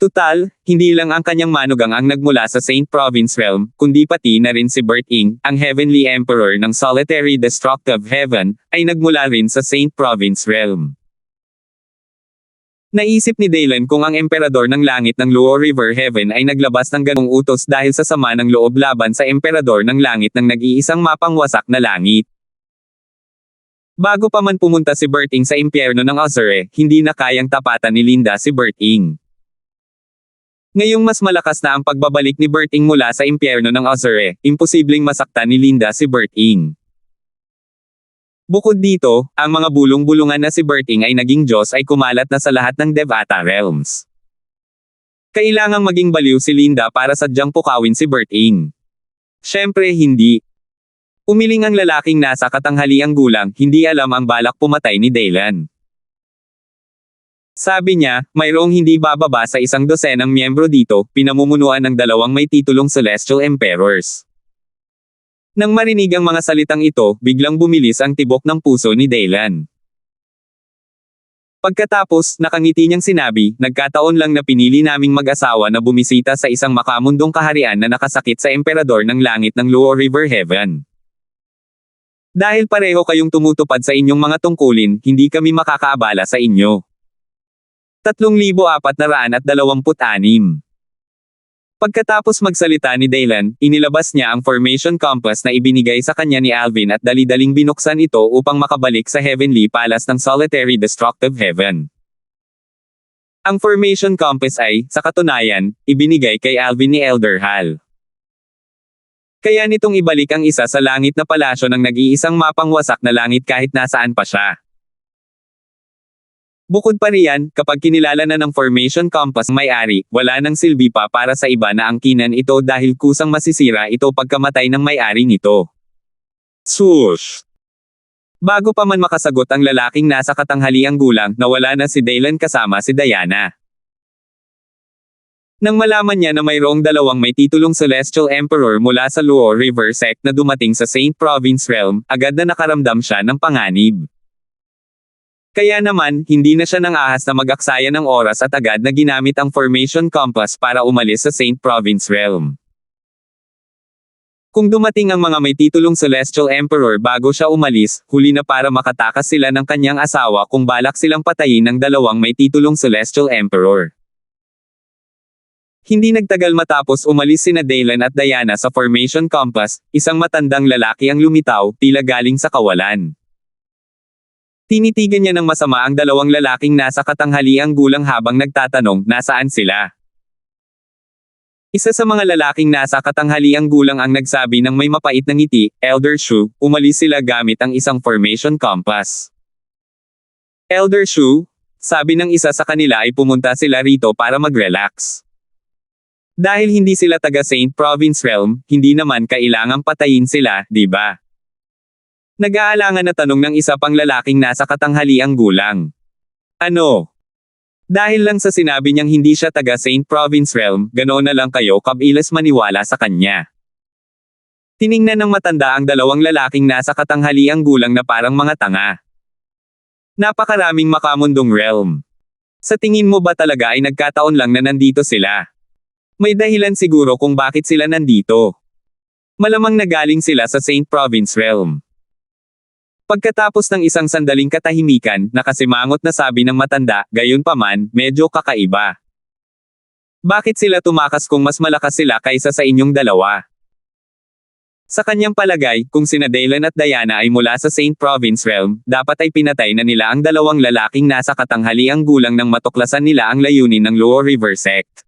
Tutal, hindi lang ang kanyang manugang ang nagmula sa Saint Province Realm, kundi pati na rin si Bert Ing, ang Heavenly Emperor ng Solitary Destructive Heaven, ay nagmula rin sa Saint Province Realm. Naisip ni Dalen kung ang Emperador ng Langit ng Luo River Heaven ay naglabas ng ganong utos dahil sa sama ng loob laban sa Emperador ng Langit ng nag-iisang mapangwasak na langit. Bago pa man pumunta si Bert Ing sa impyerno ng Ozure, hindi na kayang tapatan ni Linda si Bert Ing. Ngayong mas malakas na ang pagbabalik ni Bert Ing mula sa impyerno ng Ozure, imposibleng masaktan ni Linda si Bert Ing. Bukod dito, ang mga bulong-bulungan na si Bert Ing ay naging Diyos ay kumalat na sa lahat ng Devata Realms. Kailangang maging baliw si Linda para sadyang pukawin si Bert Ing. Siyempre hindi. Umiling ang lalaking nasa katanghaliang gulang, hindi alam ang balak pumatay ni Dalen. Sabi niya, mayroong hindi bababa sa 100 miyembro dito, pinamumunuan ng dalawang may titulong Celestial Emperors. Nang marinig ang mga salitang ito, biglang bumilis ang tibok ng puso ni Dalen. Pagkatapos, nakangiti niyang sinabi, nagkataon lang na pinili naming mag-asawa na bumisita sa isang makamundong kaharian na nakasakit sa Emperador ng Langit ng Luo River Heaven. Dahil pareho kayong tumutupad sa inyong mga tungkulin, hindi kami makakaabala sa inyo. 3,426. Pagkatapos magsalita ni Dalen, inilabas niya ang formation compass na ibinigay sa kanya ni Alvin at dali-daling binuksan ito upang makabalik sa Heavenly Palace ng Solitary Destructive Heaven. Ang formation compass ay, sa katunayan, ibinigay kay Alvin ni Elder Hal. Kaya nitong ibalik ang isa sa langit na palasyo ng nag-iisang mapangwasak na langit kahit nasaan pa siya. Bukod pa riyan, kapag kinilala na ng formation compass may-ari, wala nang silbi pa para sa iba na angkinan ito dahil kusang masisira ito pagkamatay ng may-ari nito. Swoosh! Bago pa man makasagot ang lalaking nasa katanghaliang gulang, nawala na si Dalen kasama si Diana. Nang malaman niya na mayroong dalawang may titulong Celestial Emperor mula sa Luo River Sect na dumating sa Saint Province Realm, agad na nakaramdam siya ng panganib. Kaya naman, hindi na siya nang ahas na mag-aksaya ng oras at agad na ginamit ang formation compass para umalis sa Saint Province Realm. Kung dumating ang mga may titulong Celestial Emperor bago siya umalis, huli na para makatakas sila ng kanyang asawa kung balak silang patayin ng dalawang may titulong Celestial Emperor. Hindi nagtagal matapos umalis sina Dalen at Diana sa formation compass, isang matandang lalaki ang lumitaw, tila galing sa kawalan. Tinitigan niya ng masama ang dalawang lalaking nasa katanghaliang gulang habang nagtatanong, nasaan sila? Isa sa mga lalaking nasa katanghaliang gulang ang nagsabi ng may mapait na ngiti, Elder Shu, umalis sila gamit ang isang formation compass. Elder Shu, sabi ng isa sa kanila ay pumunta sila rito para mag-relax. Dahil hindi sila taga Saint Province Realm, hindi naman kailangang patayin sila, di ba? Nag-aalangan na tanong ng isa pang lalaking nasa katanghaliang gulang. Ano? Dahil lang sa sinabi niyang hindi siya taga Saint Province Realm, ganoon na lang kayo kabilas maniwala sa kanya. Tiningnan ng matanda ang dalawang lalaking nasa katanghaliang gulang na parang mga tanga. Napakaraming makamundong realm. Sa tingin mo ba talaga ay nagkataon lang na nandito sila? May dahilan siguro kung bakit sila nandito. Malamang nagaling sila sa Saint Province Realm. Pagkatapos ng isang sandaling katahimikan, nakasimangot na sabi ng matanda, gayunpaman, medyo kakaiba. Bakit sila tumakas kung mas malakas sila kaysa sa inyong dalawa? Sa kanyang palagay, kung sina Dalen at Diana ay mula sa Saint Province Realm, dapat ay pinatay na nila ang dalawang lalaking nasa katanghaliang gulang nang matuklasan nila ang layunin ng Luo River Sect.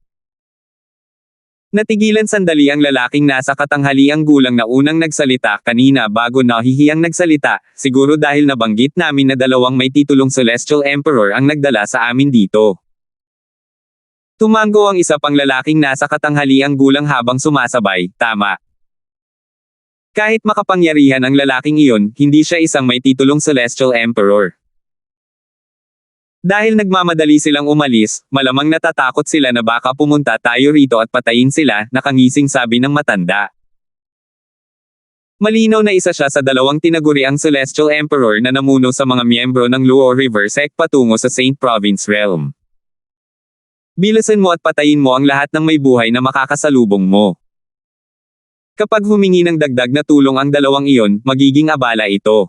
Natigilan sandali ang lalaking nasa katanghaliang gulang na unang nagsalita kanina bago nahihiyang nagsalita, siguro dahil nabanggit namin na dalawang may titulong Celestial Emperor ang nagdala sa amin dito. Tumango ang isa pang lalaking nasa katanghaliang gulang habang sumasabay, tama. Kahit makapangyarihan ang lalaking iyon, hindi siya isang may titulong Celestial Emperor. Dahil nagmamadali silang umalis, malamang natatakot sila na baka pumunta tayo rito at patayin sila, nakangising sabi ng matanda. Malinaw na isa siya sa dalawang tinaguriang Celestial Emperor na namuno sa mga miyembro ng Luo River Sect patungo sa Saint Province Realm. Bilasan mo at patayin mo ang lahat ng may buhay na makakasalubong mo. Kapag humingi ng dagdag na tulong ang dalawang iyon, magiging abala ito.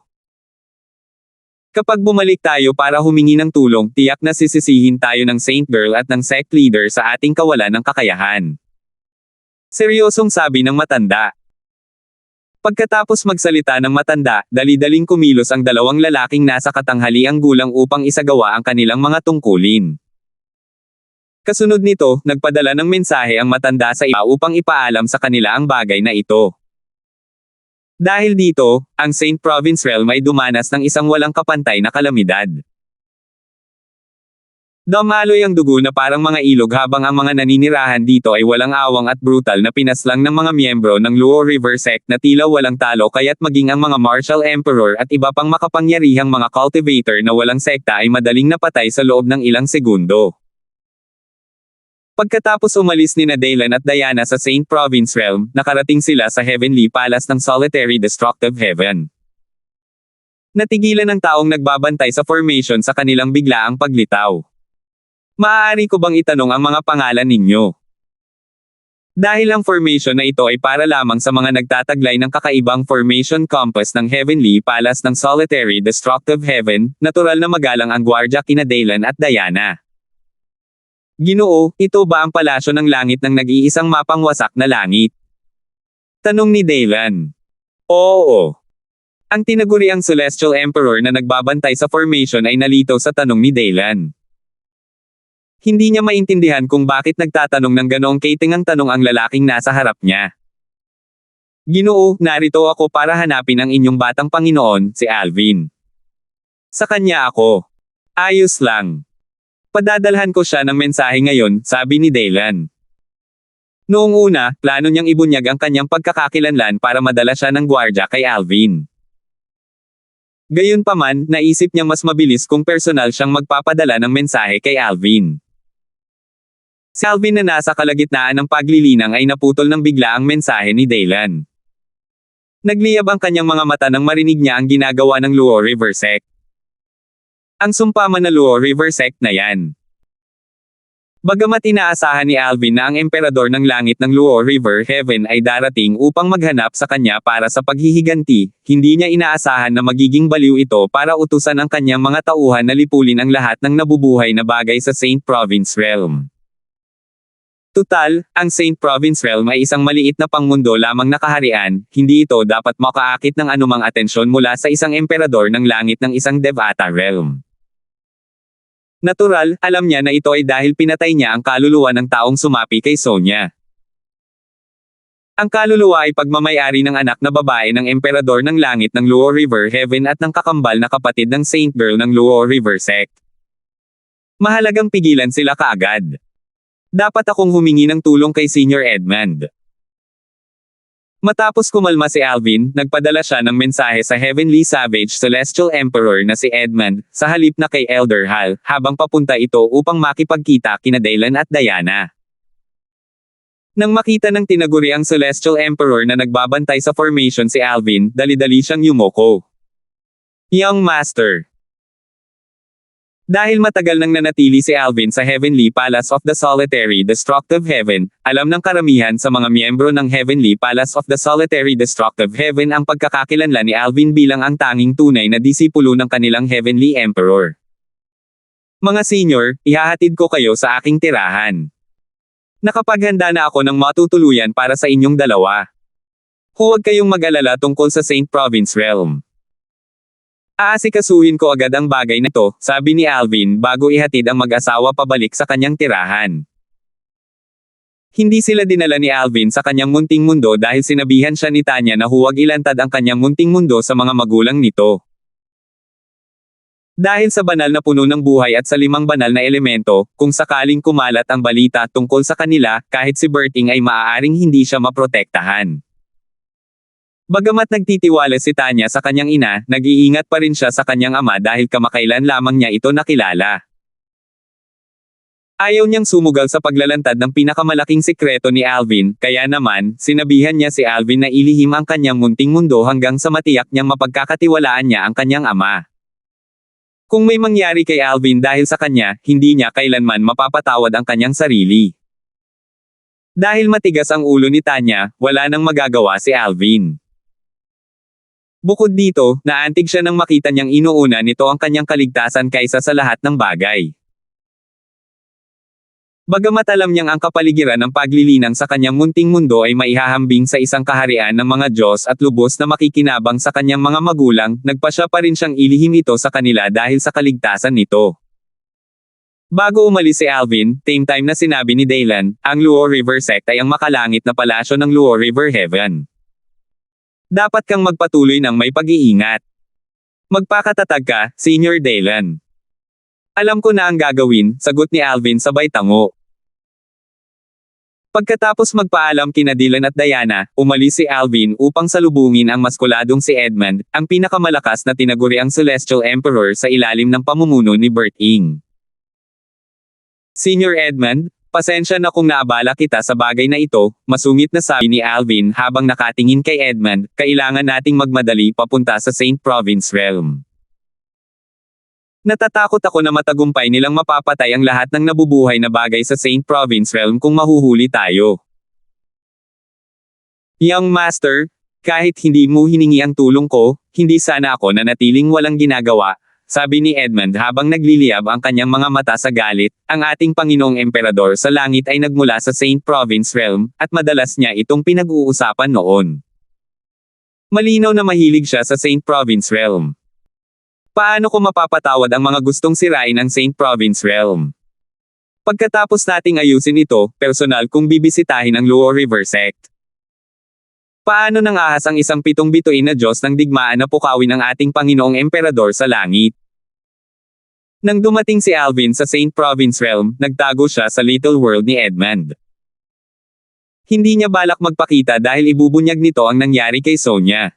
Kapag bumalik tayo para humingi ng tulong, tiyak na sisisihin tayo ng Saint Girl at ng sect leader sa ating kawalan ng kakayahan. Seryosong sabi ng matanda. Pagkatapos magsalita ng matanda, dali-daling kumilos ang dalawang lalaking nasa katanghaliang gulang upang isagawa ang kanilang mga tungkulin. Kasunod nito, nagpadala ng mensahe ang matanda sa iba upang ipaalam sa kanila ang bagay na ito. Dahil dito, ang Saint Province Realm ay dumanas ng isang walang kapantay na kalamidad. Dumaloy ang dugo na parang mga ilog habang ang mga naninirahan dito ay walang awang at brutal na pinaslang ng mga miyembro ng Luo River Sect na tila walang talo kaya't maging ang mga Martial Emperor at iba pang makapangyarihang mga cultivator na walang sekta ay madaling napatay sa loob ng ilang segundo. Pagkatapos umalis ni Daylan at Diana sa Saint Province Realm, nakarating sila sa Heavenly Palace ng Solitary Destructive Heaven. Natigilan ng taong nagbabantay sa formation sa kanilang biglaang paglitaw. Maaari ko bang itanong ang mga pangalan ninyo? Dahil ang formation na ito ay para lamang sa mga nagtataglay ng kakaibang formation compass ng Heavenly Palace ng Solitary Destructive Heaven, natural na magalang ang gwardya kina Daylan at Diana. Ginoo, ito ba ang palasyo ng langit ng nag-iisang mapang wasak na langit? Tanong ni Daylan. Oo. Ang tinaguriang Celestial Emperor na nagbabantay sa formation ay nalito sa tanong ni Daylan. Hindi niya maintindihan kung bakit nagtatanong ng ganoong kaitingang tanong ang lalaking nasa harap niya. Ginoo, narito ako para hanapin ang inyong batang Panginoon, si Alvin. Sa kanya ako. Ayos lang. Padadalhan ko siya ng mensahe ngayon, sabi ni Daylan. Noong una, plano niyang ibunyag ang kanyang pagkakakilanlan para madala siya ng gwardya kay Alvin. Gayunpaman, naisip niyang mas mabilis kung personal siyang magpapadala ng mensahe kay Alvin. Si Alvin na nasa kalagitnaan ng paglilinang ay naputol ng bigla ang mensahe ni Daylan. Nagliyab ang kanyang mga mata nang marinig niya ang ginagawa ng Luo River Sect. Ang sumpaman na Luo River Sect na yan. Bagamat inaasahan ni Alvin na ang emperador ng langit ng Luo River Heaven ay darating upang maghanap sa kanya para sa paghihiganti, hindi niya inaasahan na magiging baliw ito para utusan ang kanyang mga tauhan na lipulin ang lahat ng nabubuhay na bagay sa Saint Province Realm. Tutal, ang Saint Province Realm ay isang maliit na pangmundo lamang na kaharian, hindi ito dapat makaakit ng anumang atensyon mula sa isang emperador ng langit ng isang Devata Realm. Natural, alam niya na ito ay dahil pinatay niya ang kaluluwa ng taong sumapi kay Sonya. Ang kaluluwa ay pagmamayari ng anak na babae ng emperador ng langit ng Luo River Heaven at ng kakambal na kapatid ng Saint Girl ng Luo River Sect. Mahalagang pigilan sila kaagad. Dapat akong humingi ng tulong kay Senior Edmund. Matapos kumalma si Alvin, nagpadala siya ng mensahe sa Heavenly Savage Celestial Emperor na si Edmund, sa halip na kay Elder Hal, habang papunta ito upang makipagkita kina Daylan at Diana. Nang makita ng tinaguriang Celestial Emperor na nagbabantay sa formation si Alvin, dali-dali siyang yumoko. Young Master. Dahil matagal nang nanatili si Alvin sa Heavenly Palace of the Solitary Destructive Heaven, alam ng karamihan sa mga miyembro ng Heavenly Palace of the Solitary Destructive Heaven ang pagkakakilanlan ni Alvin bilang ang tanging tunay na disipulo ng kanilang Heavenly Emperor. Mga senior, ihahatid ko kayo sa aking tirahan. Nakapaghanda na ako ng matutuluyan para sa inyong dalawa. Huwag kayong mag-alala tungkol sa Saint Province Realm. Aasikasuhin ko agad ang bagay na ito, sabi ni Alvin bago ihatid ang mag-asawa pabalik sa kanyang tirahan. Hindi sila dinala ni Alvin sa kanyang munting mundo dahil sinabihan siya ni Tanya na huwag ilantad ang kanyang munting mundo sa mga magulang nito. Dahil sa banal na puno ng buhay at sa 5 banal na elemento, kung sakaling kumalat ang balita tungkol sa kanila, kahit si Berting ay maaaring hindi siya maprotektahan. Bagamat nagtitiwala si Tanya sa kanyang ina, nag-iingat pa rin siya sa kanyang ama dahil kamakailan lamang niya ito nakilala. Ayaw niyang sumugal sa paglalantad ng pinakamalaking sikreto ni Alvin, kaya naman, sinabihan niya si Alvin na ilihim ang kanyang munting mundo hanggang sa matiyak niyang mapagkakatiwalaan niya ang kanyang ama. Kung may mangyari kay Alvin dahil sa kanya, hindi niya kailanman mapapatawad ang kanyang sarili. Dahil matigas ang ulo ni Tanya, wala nang magagawa si Alvin. Bukod dito, naantig siya nang makita niyang inuuna nito ang kanyang kaligtasan kaysa sa lahat ng bagay. Bagamat alam niyang ang kapaligiran ng paglilinang sa kanyang munting mundo ay maihahambing sa isang kaharian ng mga Diyos at lubos na makikinabang sa kanyang mga magulang, nagpasya pa rin siyang ilihim ito sa kanila dahil sa kaligtasan nito. Bago umalis si Alvin, same time na sinabi ni Daylan, ang Luo River Sect ay ang makalangit na palasyo ng Luo River Heaven. Dapat kang magpatuloy ng may pag-iingat. Magpakatatag ka, Senior Daylan. Alam ko na ang gagawin, sagot ni Alvin sabay tango. Pagkatapos magpaalam kina Dylan at Diana, umalis si Alvin upang salubungin ang maskuladong si Edmund, ang pinakamalakas na tinaguriang Celestial Emperor sa ilalim ng pamumuno ni Bert Ing. Senior Edmund, pasensya na kung naabala kita sa bagay na ito, masungit na sabi ni Alvin habang nakatingin kay Edmund, kailangan nating magmadali papunta sa Saint Province Realm. Natatakot ako na matagumpay nilang mapapatay ang lahat ng nabubuhay na bagay sa Saint Province Realm kung mahuhuli tayo. Young Master, kahit hindi mo hiningi ang tulong ko, hindi sana ako nanatiling walang ginagawa, sabi ni Edmund habang nagliliyab ang kanyang mga mata sa galit. Ang ating Panginoong Emperador sa langit ay nagmula sa Saint Province Realm, at madalas niya itong pinag-uusapan noon. Malinaw na mahilig siya sa Saint Province Realm. Paano ko mapapatawad ang mga gustong sirain ang Saint Province Realm? Pagkatapos nating ayusin ito, personal kong bibisitahin ang Luo River Sect. Paano nang ahas ang isang pitong bituin na Diyos ng digmaan na pukawin ang ating Panginoong Emperador sa langit? Nang dumating si Alvin sa Saint Province Realm, nagtago siya sa Little World ni Edmund. Hindi niya balak magpakita dahil ibubunyag nito ang nangyari kay Sonia.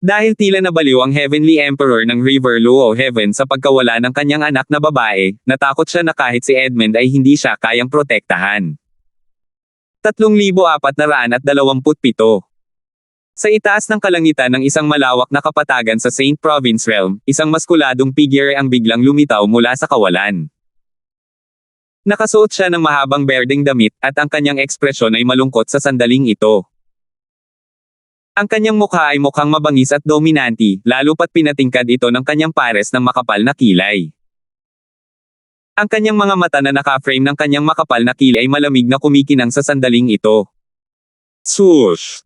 Dahil tila nabaliw ang Heavenly Emperor ng River Luo Heaven sa pagkawala ng kanyang anak na babae, natakot siya na kahit si Edmund ay hindi siya kayang protektahan. 3,427. Sa itaas ng kalangitan ng isang malawak na kapatagan sa Saint Province Realm, isang maskuladong figure ang biglang lumitaw mula sa kawalan. Nakasuot siya ng mahabang berdeng damit, at ang kanyang ekspresyon ay malungkot sa sandaling ito. Ang kanyang mukha ay mukhang mabangis at dominanti, lalo pat pinatingkad ito ng kanyang pares ng makapal na kilay. Ang kanyang mga mata na naka-frame ng kanyang makapal na kilay ay malamig na kumikinang sa sandaling ito. Swoosh!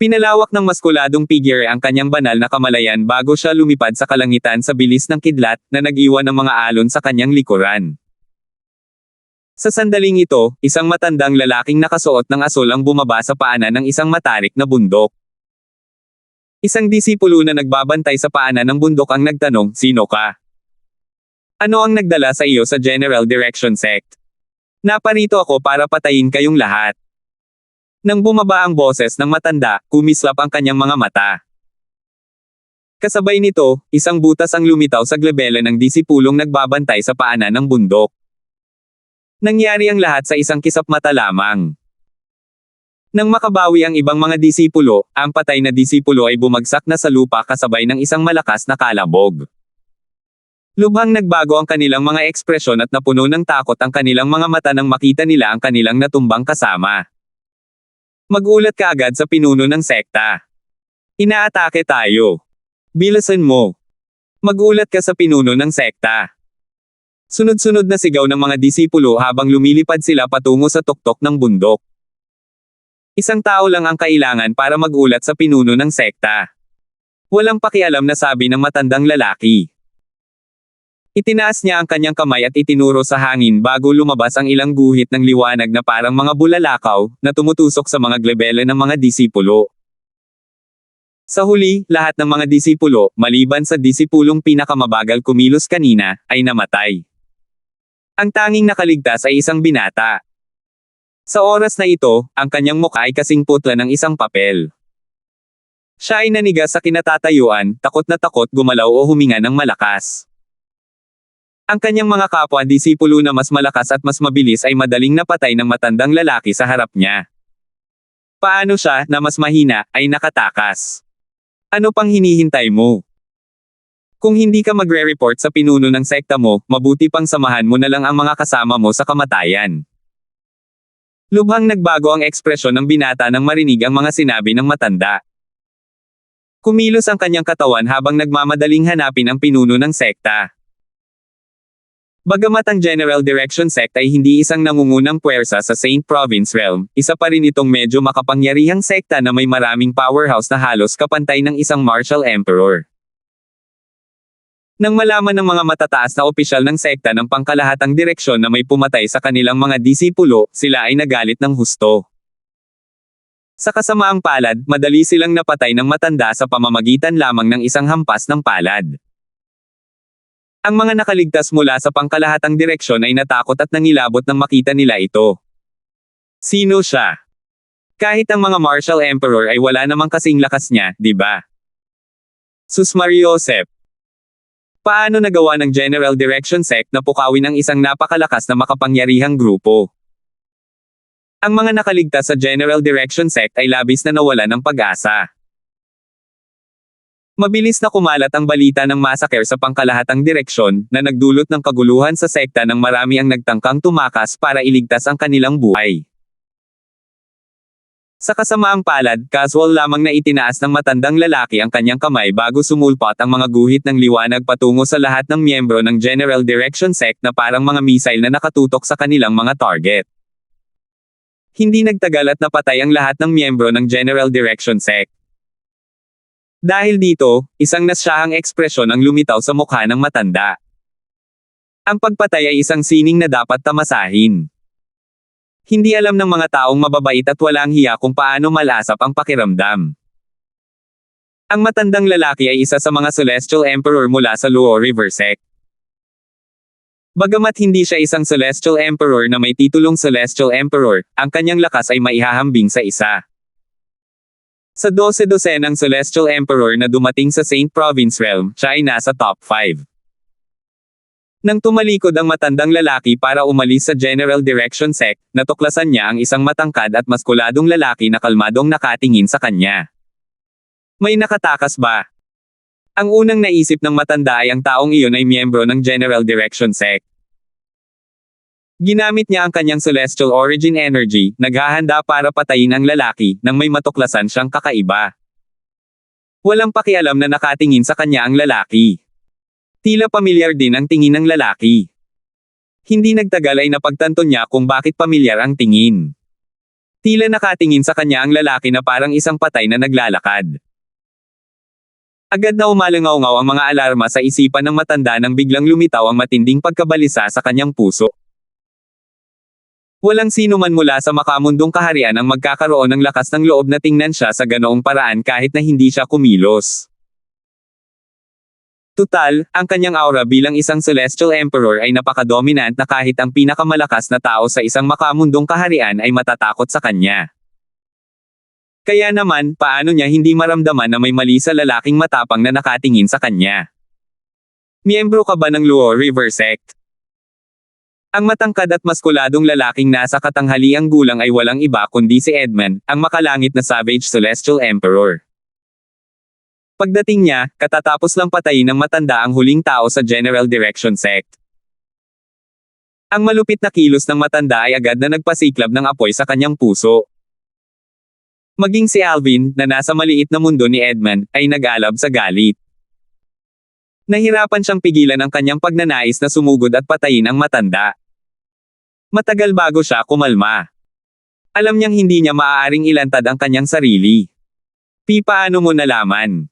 Pinalawak ng maskuladong figure ang kanyang banal na kamalayan bago siya lumipad sa kalangitan sa bilis ng kidlat, na nag-iwan ng mga alon sa kanyang likuran. Sa sandaling ito, isang matandang lalaking nakasuot ng asul ang bumaba sa paanan ng isang matarik na bundok. Isang disipulo na nagbabantay sa paanan ng bundok ang nagtanong, "Sino ka? Ano ang nagdala sa iyo sa General Direction Sect? Naparito ako para patayin kayong lahat." Nang bumaba ang boses ng matanda, kumislap ang kanyang mga mata. Kasabay nito, isang butas ang lumitaw sa glebela ng disipulong nagbabantay sa paanan ng bundok. Nangyari ang lahat sa isang kisap mata lamang. Nang makabawi ang ibang mga disipulo, ang patay na disipulo ay bumagsak na sa lupa kasabay ng isang malakas na kalabog. Lubhang nagbago ang kanilang mga ekspresyon at napuno ng takot ang kanilang mga mata nang makita nila ang kanilang natumbang kasama. Magulat ka agad sa pinuno ng sekta. Inaatake tayo. Bilisan mo. Magulat ka sa pinuno ng sekta. Sunod-sunod na sigaw ng mga disipulo habang lumilipad sila patungo sa tuktok ng bundok. Isang tao lang ang kailangan para magulat sa pinuno ng sekta. Walang pakialam na sabi ng matandang lalaki. Itinaas niya ang kanyang kamay at itinuro sa hangin bago lumabas ang ilang guhit ng liwanag na parang mga bulalakaw, na tumutusok sa mga glebela ng mga disipulo. Sa huli, lahat ng mga disipulo, maliban sa disipulong pinakamabagal kumilos kanina, ay namatay. Ang tanging nakaligtas ay isang binata. Sa oras na ito, ang kanyang mukha ay kasing putla ng isang papel. Siya ay nanigas sa kinatatayuan, takot na takot gumalaw o huminga ng malakas. Ang kanyang mga kapwa-disipulo na mas malakas at mas mabilis ay madaling napatay ng matandang lalaki sa harap niya. Paano siya, na mas mahina, ay nakatakas? Ano pang hinihintay mo? Kung hindi ka magre-report sa pinuno ng sekta mo, mabuti pang samahan mo na lang ang mga kasama mo sa kamatayan. Lubhang nagbago ang ekspresyon ng binata nang marinig ang mga sinabi ng matanda. Kumilos ang kanyang katawan habang nagmamadaling hanapin ang pinuno ng sekta. Bagamat ang General Direction Sect ay hindi isang nangungunang puwersa sa Saint Province Realm, isa pa rin itong medyo makapangyarihang sekta na may maraming powerhouse na halos kapantay ng isang martial emperor. Nang malaman ng mga matataas na opisyal ng sekta ng pangkalahatang direksyon na may pumatay sa kanilang mga disipulo, sila ay nagalit ng husto. Sa kasamaang palad, madali silang napatay ng matanda sa pamamagitan lamang ng isang hampas ng palad. Ang mga nakaligtas mula sa pangkalahatang direksyon ay natakot at nangilabot nang makita nila ito. Sino siya? Kahit ang mga martial emperor ay wala namang kasing lakas niya, di ba? Sus Mariosep. Paano nagawa ng General Direction Sect na pukawin ang isang napakalakas na makapangyarihang grupo? Ang mga nakaligtas sa General Direction Sect ay labis na nawala ng pag-asa. Mabilis na kumalat ang balita ng massacre sa pangkalahatang direksyon, na nagdulot ng kaguluhan sa sekta nang marami ang nagtangkang tumakas para iligtas ang kanilang buhay. Sa kasamaang palad, casual lamang na itinaas ng matandang lalaki ang kanyang kamay bago sumulpot ang mga guhit ng liwanag patungo sa lahat ng miyembro ng General Direction Sect na parang mga missile na nakatutok sa kanilang mga target. Hindi nagtagal at napatay ang lahat ng miyembro ng General Direction Sect. Dahil dito, isang nasyahang ekspresyon ang lumitaw sa mukha ng matanda. Ang pagpatay ay isang sining na dapat tamasahin. Hindi alam ng mga taong mababait at walang hiya kung paano malasap ang pakiramdam. Ang matandang lalaki ay isa sa mga Celestial Emperor mula sa Luo River Sect. Bagamat hindi siya isang Celestial Emperor na may titulong Celestial Emperor, ang kanyang lakas ay maihahambing sa isa. Sa 12-dosenang Celestial Emperor na dumating sa Saint Province Realm, siya ay nasa top 5. Nang tumalikod ang matandang lalaki para umalis sa General Direction Sect, natuklasan niya ang isang matangkad at maskuladong lalaki na kalmadong nakatingin sa kanya. May nakatakas ba? Ang unang naisip ng matanda ay ang taong iyon ay miyembro ng General Direction Sect. Ginamit niya ang kanyang Celestial Origin Energy, naghahanda para patayin ang lalaki, nang may matuklasan siyang kakaiba. Walang pakialam na nakatingin sa kanya ang lalaki. Tila pamilyar din ang tingin ng lalaki. Hindi nagtagal ay napagtanto niya kung bakit pamilyar ang tingin. Tila nakatingin sa kanya ang lalaki na parang isang patay na naglalakad. Agad na umalangaw-ngaw ang mga alarma sa isipan ng matanda nang biglang lumitaw ang matinding pagkabalisa sa kanyang puso. Walang sino man mula sa makamundong kaharian ang magkakaroon ng lakas ng loob na tingnan siya sa ganoong paraan kahit na hindi siya kumilos. Tutal, ang kanyang aura bilang isang Celestial Emperor ay napaka-dominant na kahit ang pinakamalakas na tao sa isang makamundong kaharian ay matatakot sa kanya. Kaya naman, paano niya hindi maramdaman na may mali sa lalaking matapang na nakatingin sa kanya? Miyembro ka ba ng Luo River Sect? Ang matangkad at maskuladong lalaking nasa katanghaliang gulang ay walang iba kundi si Edmund, ang makalangit na Savage Celestial Emperor. Pagdating niya, katatapos lang patayin ng matanda ang huling tao sa General Direction Sect. Ang malupit na kilos ng matanda ay agad na nagpasiklab ng apoy sa kanyang puso. Maging si Alvin, na nasa maliit na mundo ni Edmund, ay nag-alab sa galit. Nahirapan siyang pigilan ang kanyang pagnanais na sumugod at patayin ang matanda. Matagal bago siya kumalma. Alam niyang hindi niya maaaring ilantad ang kanyang sarili. Paano mo nalaman?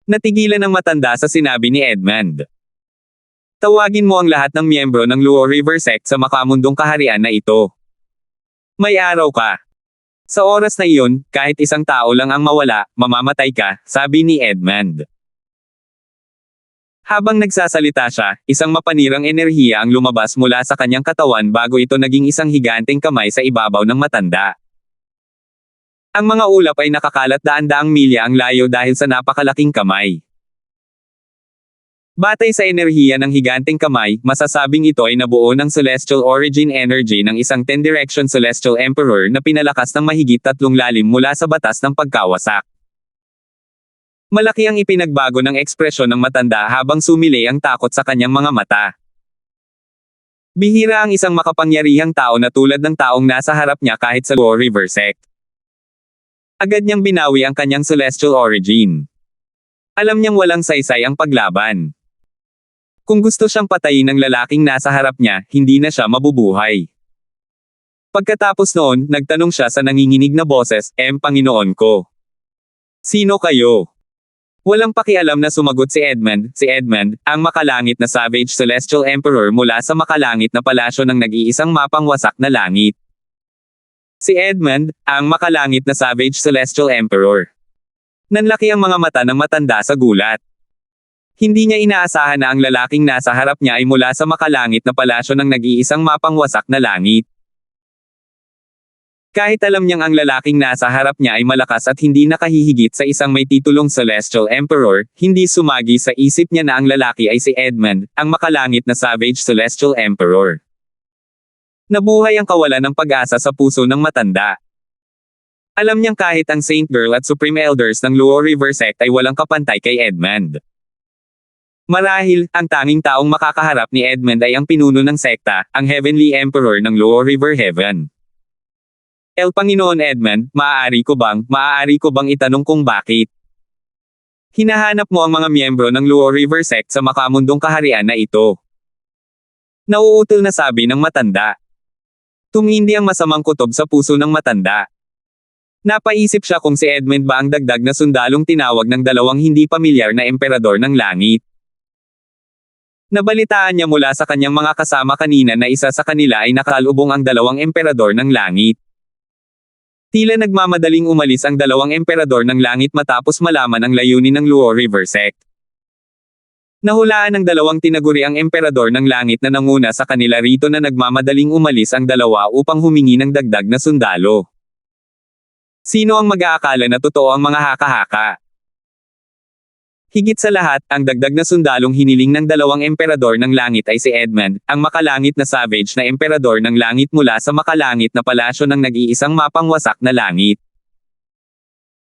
Natigilan ang matanda sa sinabi ni Edmund. Tawagin mo ang lahat ng miyembro ng Luo River Sect sa makamundong kaharian na ito. May araw ka. Sa oras na iyon, kahit isang tao lang ang mawala, mamamatay ka, sabi ni Edmund. Habang nagsasalita siya, isang mapanirang enerhiya ang lumabas mula sa kanyang katawan bago ito naging isang higanteng kamay sa ibabaw ng matanda. Ang mga ulap ay nakakalat daan-daang milya ang layo dahil sa napakalaking kamay. Batay sa enerhiya ng higanteng kamay, masasabing ito ay nabuo ng celestial origin energy ng isang 10-direction celestial emperor na pinalakas ng mahigit 3 lalim mula sa batas ng pagkawasak. Malaki ang ipinagbago ng ekspresyon ng matanda habang sumilay ang takot sa kanyang mga mata. Bihira ang isang makapangyarihang tao na tulad ng taong nasa harap niya kahit sa Luo River Sect. Agad niyang binawi ang kanyang celestial origin. Alam niyang walang saysay ang paglaban. Kung gusto siyang patayin ng lalaking nasa harap niya, hindi na siya mabubuhay. Pagkatapos noon, nagtanong siya sa nanginginig na boses, Panginoon ko. Sino kayo? Walang pakialam na sumagot si Edmund, ang makalangit na Savage Celestial Emperor mula sa makalangit na palasyo ng nag-iisang mapang wasak na langit. Si Edmund, ang makalangit na Savage Celestial Emperor. Nanlaki ang mga mata ng matanda sa gulat. Hindi niya inaasahan na ang lalaking nasa harap niya ay mula sa makalangit na palasyo ng nag-iisang mapang wasak na langit. Kahit alam niyang ang lalaking nasa harap niya ay malakas at hindi nakahihigit sa isang may titulong Celestial Emperor, hindi sumagi sa isip niya na ang lalaki ay si Edmund, ang makalangit na Savage Celestial Emperor. Nabuhay ang kawalan ng pag-asa sa puso ng matanda. Alam niyang kahit ang Saint Girl at Supreme Elders ng Luo River Sect ay walang kapantay kay Edmund. Marahil, ang tanging taong makakaharap ni Edmund ay ang pinuno ng sekta, ang Heavenly Emperor ng Luo River Heaven. Panginoon Edmund, maaari ko bang itanong kung bakit? Hinahanap mo ang mga miyembro ng Luo River Sect sa makamundong kaharian na ito. Nauutal na sabi ng matanda. Tumindi ang masamang kutob sa puso ng matanda. Napaisip siya kung si Edmund ba ang dagdag na sundalong tinawag ng dalawang hindi pamilyar na emperador ng langit. Nabalitaan niya mula sa kanyang mga kasama kanina na isa sa kanila ay nakalubong ang dalawang emperador ng langit. Tila nagmamadaling umalis ang dalawang emperador ng langit matapos malaman ang layunin ng Luo River Sect. Nahulaan ng dalawang tinaguriang emperador ng langit na nanguna sa kanila rito na nagmamadaling umalis ang dalawa upang humingi ng dagdag na sundalo. Sino ang mag-aakala na totoo ang mga haka-haka? Higit sa lahat, ang dagdag na sundalong hiniling ng dalawang emperador ng langit ay si Edmund, ang makalangit na savage na emperador ng langit mula sa makalangit na palasyo ng nag-iisang mapang wasak na langit.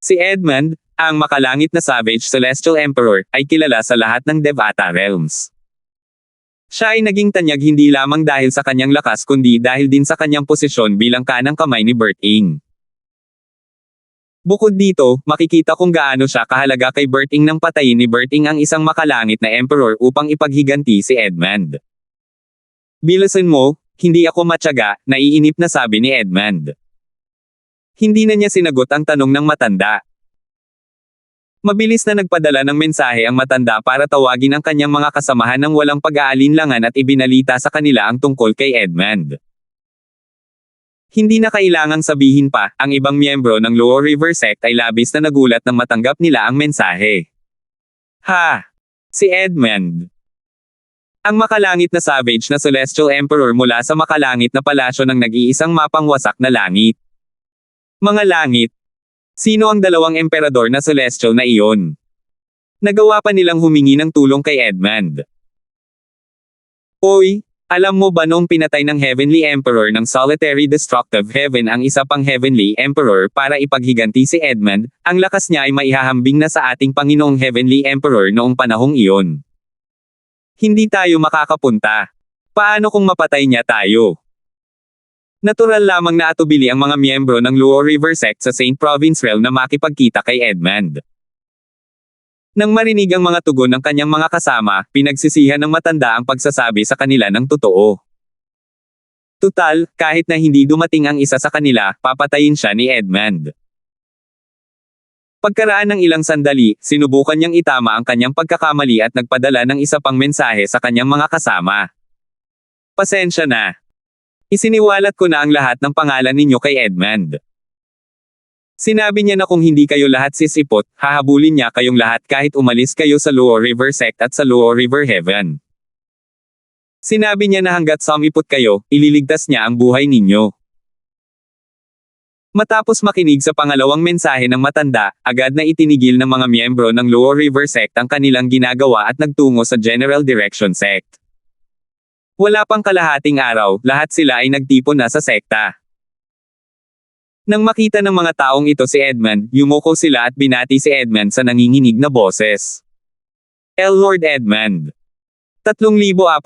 Si Edmund, ang makalangit na Savage Celestial Emperor, ay kilala sa lahat ng Devata Realms. Siya ay naging tanyag hindi lamang dahil sa kanyang lakas kundi dahil din sa kanyang posisyon bilang kanang kamay ni Berting. Bukod dito, makikita kung gaano siya kahalaga kay Berting nang patayin ni Berting ang isang makalangit na emperor upang ipaghiganti si Edmund. Bilisan mo, hindi ako matyaga, naiinip na sabi ni Edmund. Hindi na niya sinagot ang tanong ng matanda. Mabilis na nagpadala ng mensahe ang matanda para tawagin ang kanyang mga kasamahan ng walang pag-aalinlangan at ibinalita sa kanila ang tungkol kay Edmund. Hindi na kailangang sabihin pa, ang ibang miyembro ng Luo River Sect ay labis na nagulat nang matanggap nila ang mensahe. Ha! Si Edmund. Ang makalangit na savage na Celestial Emperor mula sa makalangit na palasyo ng nag-iisang mapang wasak na langit. Mga langit. Sino ang dalawang emperador na celestial na iyon? Nagawa pa nilang humingi ng tulong kay Edmund. Oy! Alam mo ba noong pinatay ng Heavenly Emperor ng Solitary Destructive Heaven ang isa pang Heavenly Emperor para ipaghiganti si Edmund, ang lakas niya ay maihahambing na sa ating Panginoong Heavenly Emperor noong panahong iyon. Hindi tayo makakapunta. Paano kung mapatay niya tayo? Natural lamang na atubili ang mga miyembro ng Luo River Sect sa Saint Province Realm na makipagkita kay Edmund. Nang marinig ang mga tugon ng kanyang mga kasama, pinagsisihan ng matanda ang pagsasabi sa kanila ng totoo. Tutal, kahit na hindi dumating ang isa sa kanila, papatayin siya ni Edmund. Pagkaraan ng ilang sandali, sinubukan niyang itama ang kanyang pagkakamali at nagpadala ng isa pang mensahe sa kanyang mga kasama. Pasensya na. Isiniwalat ko na ang lahat ng pangalan ninyo kay Edmund. Sinabi niya na kung hindi kayo lahat sisipot, hahabulin niya kayong lahat kahit umalis kayo sa Luo River Sect at sa Luo River Heaven. Sinabi niya na hanggat sumipot kayo, ililigtas niya ang buhay ninyo. Matapos makinig sa pangalawang mensahe ng matanda, agad na itinigil ng mga miyembro ng Luo River Sect ang kanilang ginagawa at nagtungo sa General Direction Sect. Wala pang kalahating araw, lahat sila ay nagtipon na sa sekta. Nang makita ng mga taong ito si Edmund, yumuko sila at binati si Edmund sa nanginginig na boses. Lord Edmund. 3,428.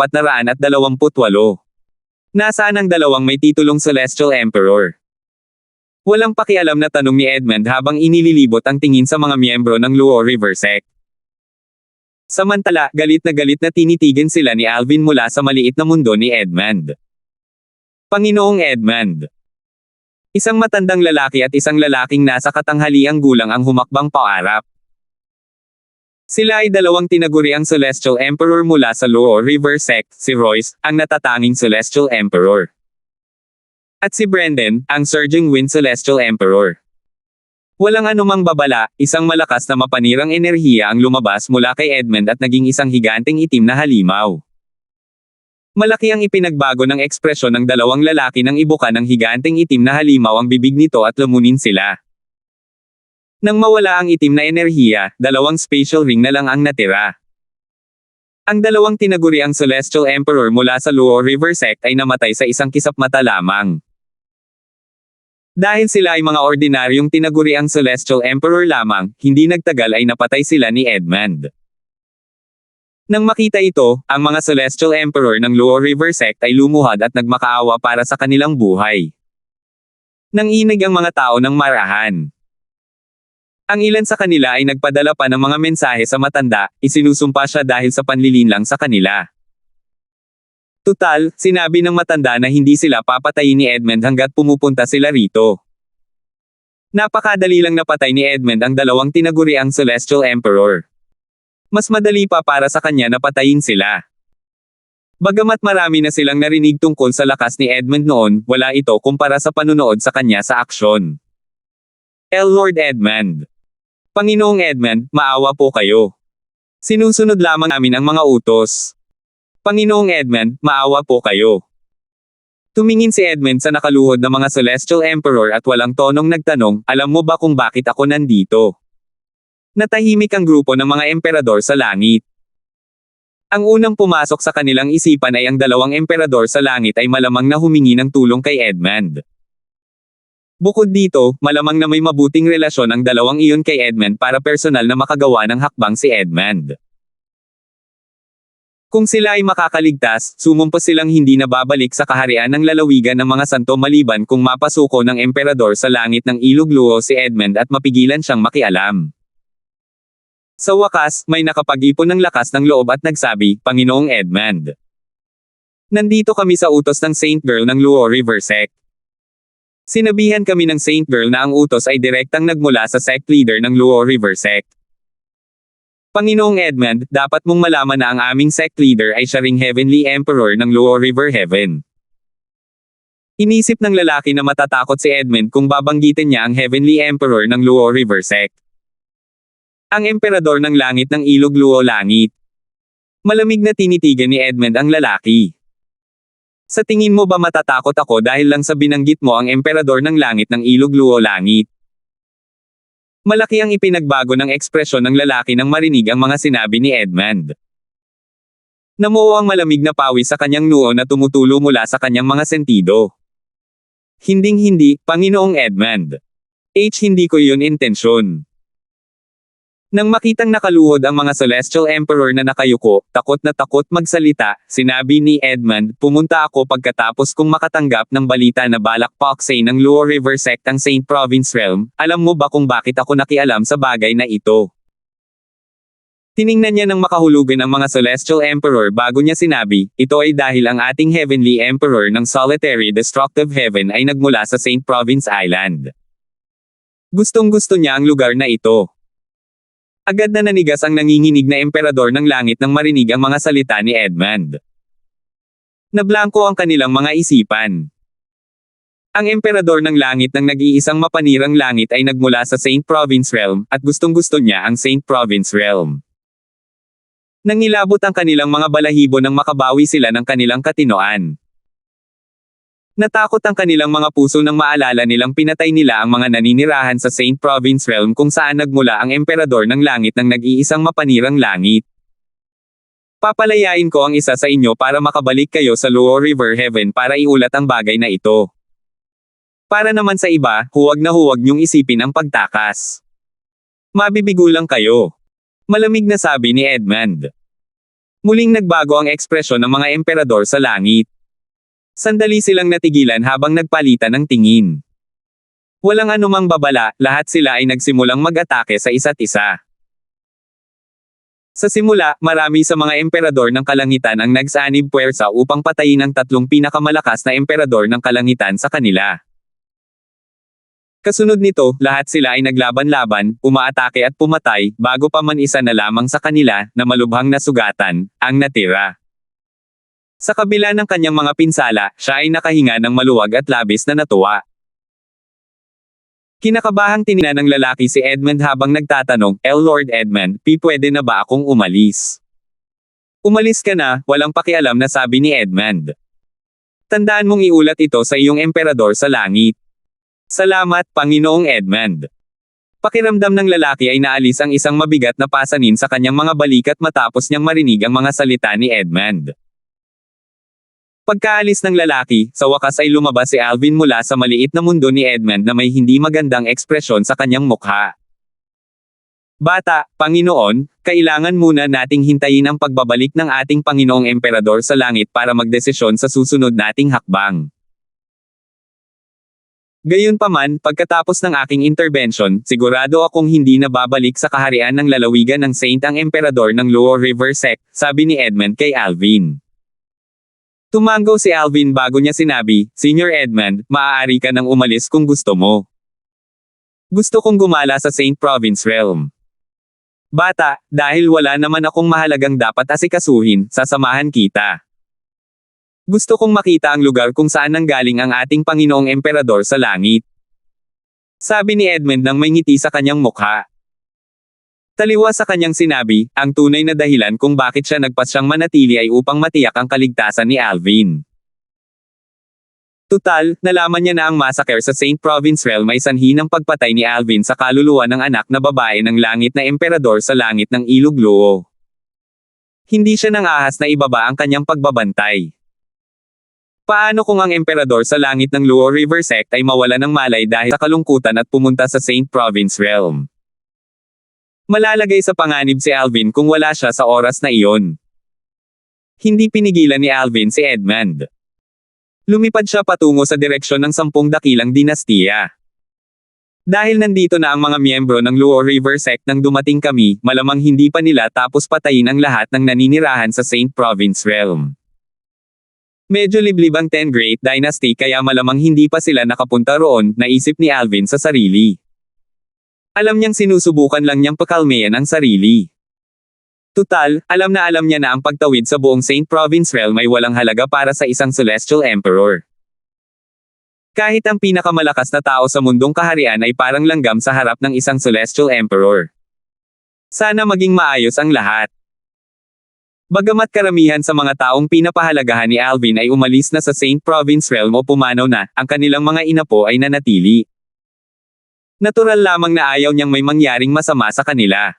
Nasaan ang dalawang may titulong Celestial Emperor? Walang pakialam na tanong ni Edmund habang inililibot ang tingin sa mga miyembro ng Luo River Sect. Samantala, galit na tinitigan sila ni Alvin mula sa maliit na mundo ni Edmund. Panginoong Edmund. Isang matandang lalaki at isang lalaking nasa katanghaliang gulang ang humakbang paarap. Sila ay dalawang tinaguriang Celestial Emperor mula sa Luo River Sect, si Royce, ang natatanging Celestial Emperor. At si Brendan, ang Surging Wind Celestial Emperor. Walang anumang babala, isang malakas na mapanirang enerhiya ang lumabas mula kay Edmund at naging isang higanteng itim na halimaw. Malaki ang ipinagbago ng ekspresyon ng dalawang lalaki nang ibuka ng higanteng itim na halimaw ang bibig nito at lumunin sila. Nang mawala ang itim na enerhiya, dalawang spatial ring na lang ang natira. Ang dalawang tinaguriang Celestial Emperor mula sa Luo River Sect ay namatay sa isang kisap mata lamang. Dahil sila ay mga ordinaryong tinaguriang Celestial Emperor lamang, hindi nagtagal ay napatay sila ni Edmund. Nang makita ito, ang mga Celestial Emperor ng Luo River Sect ay lumuhad at nagmakaawa para sa kanilang buhay. Nanginig ang mga tao ng marahan. Ang ilan sa kanila ay nagpadala pa ng mga mensahe sa matanda, isinusumpa siya dahil sa panlilinlang sa kanila. Tutal, sinabi ng matanda na hindi sila papatayin ni Edmund hanggat pumupunta sila rito. Napakadali lang napatay ni Edmund ang dalawang tinaguriang Celestial Emperor. Mas madali pa para sa kanya na patayin sila. Bagamat marami na silang narinig tungkol sa lakas ni Edmund noon, wala ito kumpara sa panunood sa kanya sa aksyon. Lord Edmund. Panginoong Edmund, maawa po kayo. Sinusunod lamang namin ang mga utos. Panginoong Edmund, maawa po kayo. Tumingin si Edmund sa nakaluhod na mga Celestial Emperor at walang tonong nagtanong, alam mo ba kung bakit ako nandito? Natahimik ang grupo ng mga emperador sa langit. Ang unang pumasok sa kanilang isipan ay ang dalawang emperador sa langit ay malamang na humingi ng tulong kay Edmund. Bukod dito, malamang na may mabuting relasyon ang dalawang iyon kay Edmund para personal na makagawa ng hakbang si Edmund. Kung sila ay makakaligtas, sumumpa silang hindi na babalik sa kaharian ng lalawigan ng mga santo maliban kung mapasuko ng emperador sa langit ng Ilog Luo si Edmund at mapigilan siyang makialam. Sa wakas, may nakapag-ipon ng lakas ng loob at nagsabi, Panginoong Edmund. Nandito kami sa utos ng Saint Girl ng Luo River Sect. Sinabihan kami ng Saint Girl na ang utos ay direktang nagmula sa sect leader ng Luo River Sect. Panginoong Edmund, dapat mong malaman na ang aming sect leader ay siya ring Heavenly Emperor ng Luo River Heaven. Inisip ng lalaki na matatakot si Edmund kung babanggitin niya ang Heavenly Emperor ng Luo River Sect. Ang Emperador ng Langit ng Ilog Luo Langit. Malamig na tinitigan ni Edmund ang lalaki. Sa tingin mo ba matatakot ako dahil lang sa binanggit mo ang Emperador ng Langit ng Ilog Luo Langit? Malaki ang ipinagbago ng ekspresyon ng lalaki nang marinig ang mga sinabi ni Edmund. Namuo ang malamig na pawis sa kanyang noo na tumutulo mula sa kanyang mga sentido. Hinding-hindi, Panginoong Edmund. Hindi ko yun intensyon. Nang makitang nakaluhod ang mga Celestial Emperor na nakayuko, takot na takot magsalita, sinabi ni Edmund, pumunta ako pagkatapos kong makatanggap ng balita na balak paksay ng Luo River Sect ang Saint Province Realm, alam mo ba kung bakit ako nakialam sa bagay na ito? Tiningnan niya ng makahulugan ang mga Celestial Emperor bago niya sinabi, ito ay dahil ang ating Heavenly Emperor ng Solitary Destructive Heaven ay nagmula sa Saint Province Island. Gustong-gusto niya ang lugar na ito. Agad na nanigas ang nanginginig na emperador ng langit nang marinig ang mga salita ni Edmund. Nablangko ang kanilang mga isipan. Ang emperador ng langit ng nag-iisang mapanirang langit ay nagmula sa Saint Province Realm, at gustong-gusto niya ang Saint Province Realm. Nangilabot ang kanilang mga balahibo nang makabawi sila ng kanilang katinoan. Natakot ang kanilang mga puso nang maalala nilang pinatay nila ang mga naninirahan sa Saint Province Realm kung saan nagmula ang emperador ng langit ng nag-iisang mapanirang langit. Papalayain ko ang isa sa inyo para makabalik kayo sa Luo River Heaven para iulat ang bagay na ito. Para naman sa iba, huwag na huwag niyong isipin ang pagtakas. Mabibigo lang kayo. Malamig na sabi ni Edmund. Muling nagbago ang ekspresyon ng mga emperador sa langit. Sandali silang natigilan habang nagpalitan ng tingin. Walang anumang babala, lahat sila ay nagsimulang mag-atake sa isa't isa. Sa simula, marami sa mga emperador ng kalangitan ang nagsanib puwersa upang patayin ang tatlong pinakamalakas na emperador ng kalangitan sa kanila. Kasunod nito, lahat sila ay naglaban-laban, umaatake at pumatay, bago pa man isa na lamang sa kanila, na malubhang nasugatan, ang natira. Sa kabila ng kanyang mga pinsala, siya ay nakahinga ng maluwag at labis na natuwa. Kinakabahang tiningnan ng lalaki si Edmund habang nagtatanong, Lord Edmund, pwede na ba akong umalis? Umalis ka na, walang pakialam na sabi ni Edmund. Tandaan mong iulat ito sa iyong emperador sa langit. Salamat, Panginoong Edmund. Pakiramdam ng lalaki ay naalis ang isang mabigat na pasanin sa kanyang mga balikat matapos niyang marinig ang mga salita ni Edmund. Pagkaalis ng lalaki, sa wakas ay lumabas si Alvin mula sa maliit na mundo ni Edmund na may hindi magandang ekspresyon sa kanyang mukha. Bata, Panginoon, kailangan muna nating hintayin ang pagbabalik ng ating Panginoong Emperador sa langit para magdesisyon sa susunod nating hakbang. Gayunpaman, pagkatapos ng aking intervention, sigurado akong hindi na babalik sa kaharian ng lalawigan ng Saint ang Emperador ng Luo River Sect, sabi ni Edmund kay Alvin. Tumango si Alvin bago niya sinabi, Senior Edmund, maaari ka nang umalis kung gusto mo. Gusto kong gumala sa Saint Province Realm. Bata, dahil wala naman akong mahalagang dapat asikasuhin, sasamahan kita. Gusto kong makita ang lugar kung saan nanggaling ang ating Panginoong Emperador sa langit. Sabi ni Edmund nang may ngiti sa kanyang mukha. Taliwa sa kanyang sinabi, ang tunay na dahilan kung bakit siya nagpasyang manatili ay upang matiyak ang kaligtasan ni Alvin. Tutal, nalaman niya na ang massacre sa Saint Province Realm ay sanhi ng pagpatay ni Alvin sa kaluluwa ng anak na babae ng langit na emperador sa langit ng Ilog Luo. Hindi siya nang ahas na ibaba ang kanyang pagbabantay. Paano kung ang emperador sa langit ng Luo River Sect ay mawala ng malay dahil sa kalungkutan at pumunta sa Saint Province Realm? Malalagay sa panganib si Alvin kung wala siya sa oras na iyon. Hindi pinigilan ni Alvin si Edmund. Lumipad siya patungo sa direksyon ng 10 dakilang dinastiya. Dahil nandito na ang mga miyembro ng Luo River Sect nang dumating kami, malamang hindi pa nila tapos patayin ang lahat ng naninirahan sa Saint Province Realm. Medyo liblib ang 10 Great Dynasty kaya malamang hindi pa sila nakapunta roon, naisip ni Alvin sa sarili. Alam niyang sinusubukan lang niyang pakalmayan ang sarili. Tutal, alam niya na ang pagtawid sa buong Saint Province Realm ay walang halaga para sa isang Celestial Emperor. Kahit ang pinakamalakas na tao sa mundong kaharian ay parang langgam sa harap ng isang Celestial Emperor. Sana maging maayos ang lahat. Bagamat karamihan sa mga taong pinapahalagahan ni Alvin ay umalis na sa Saint Province Realm o pumanaw na, ang kanilang mga inapo ay nanatili. Natural lamang na ayaw niyang may mangyaring masama sa kanila.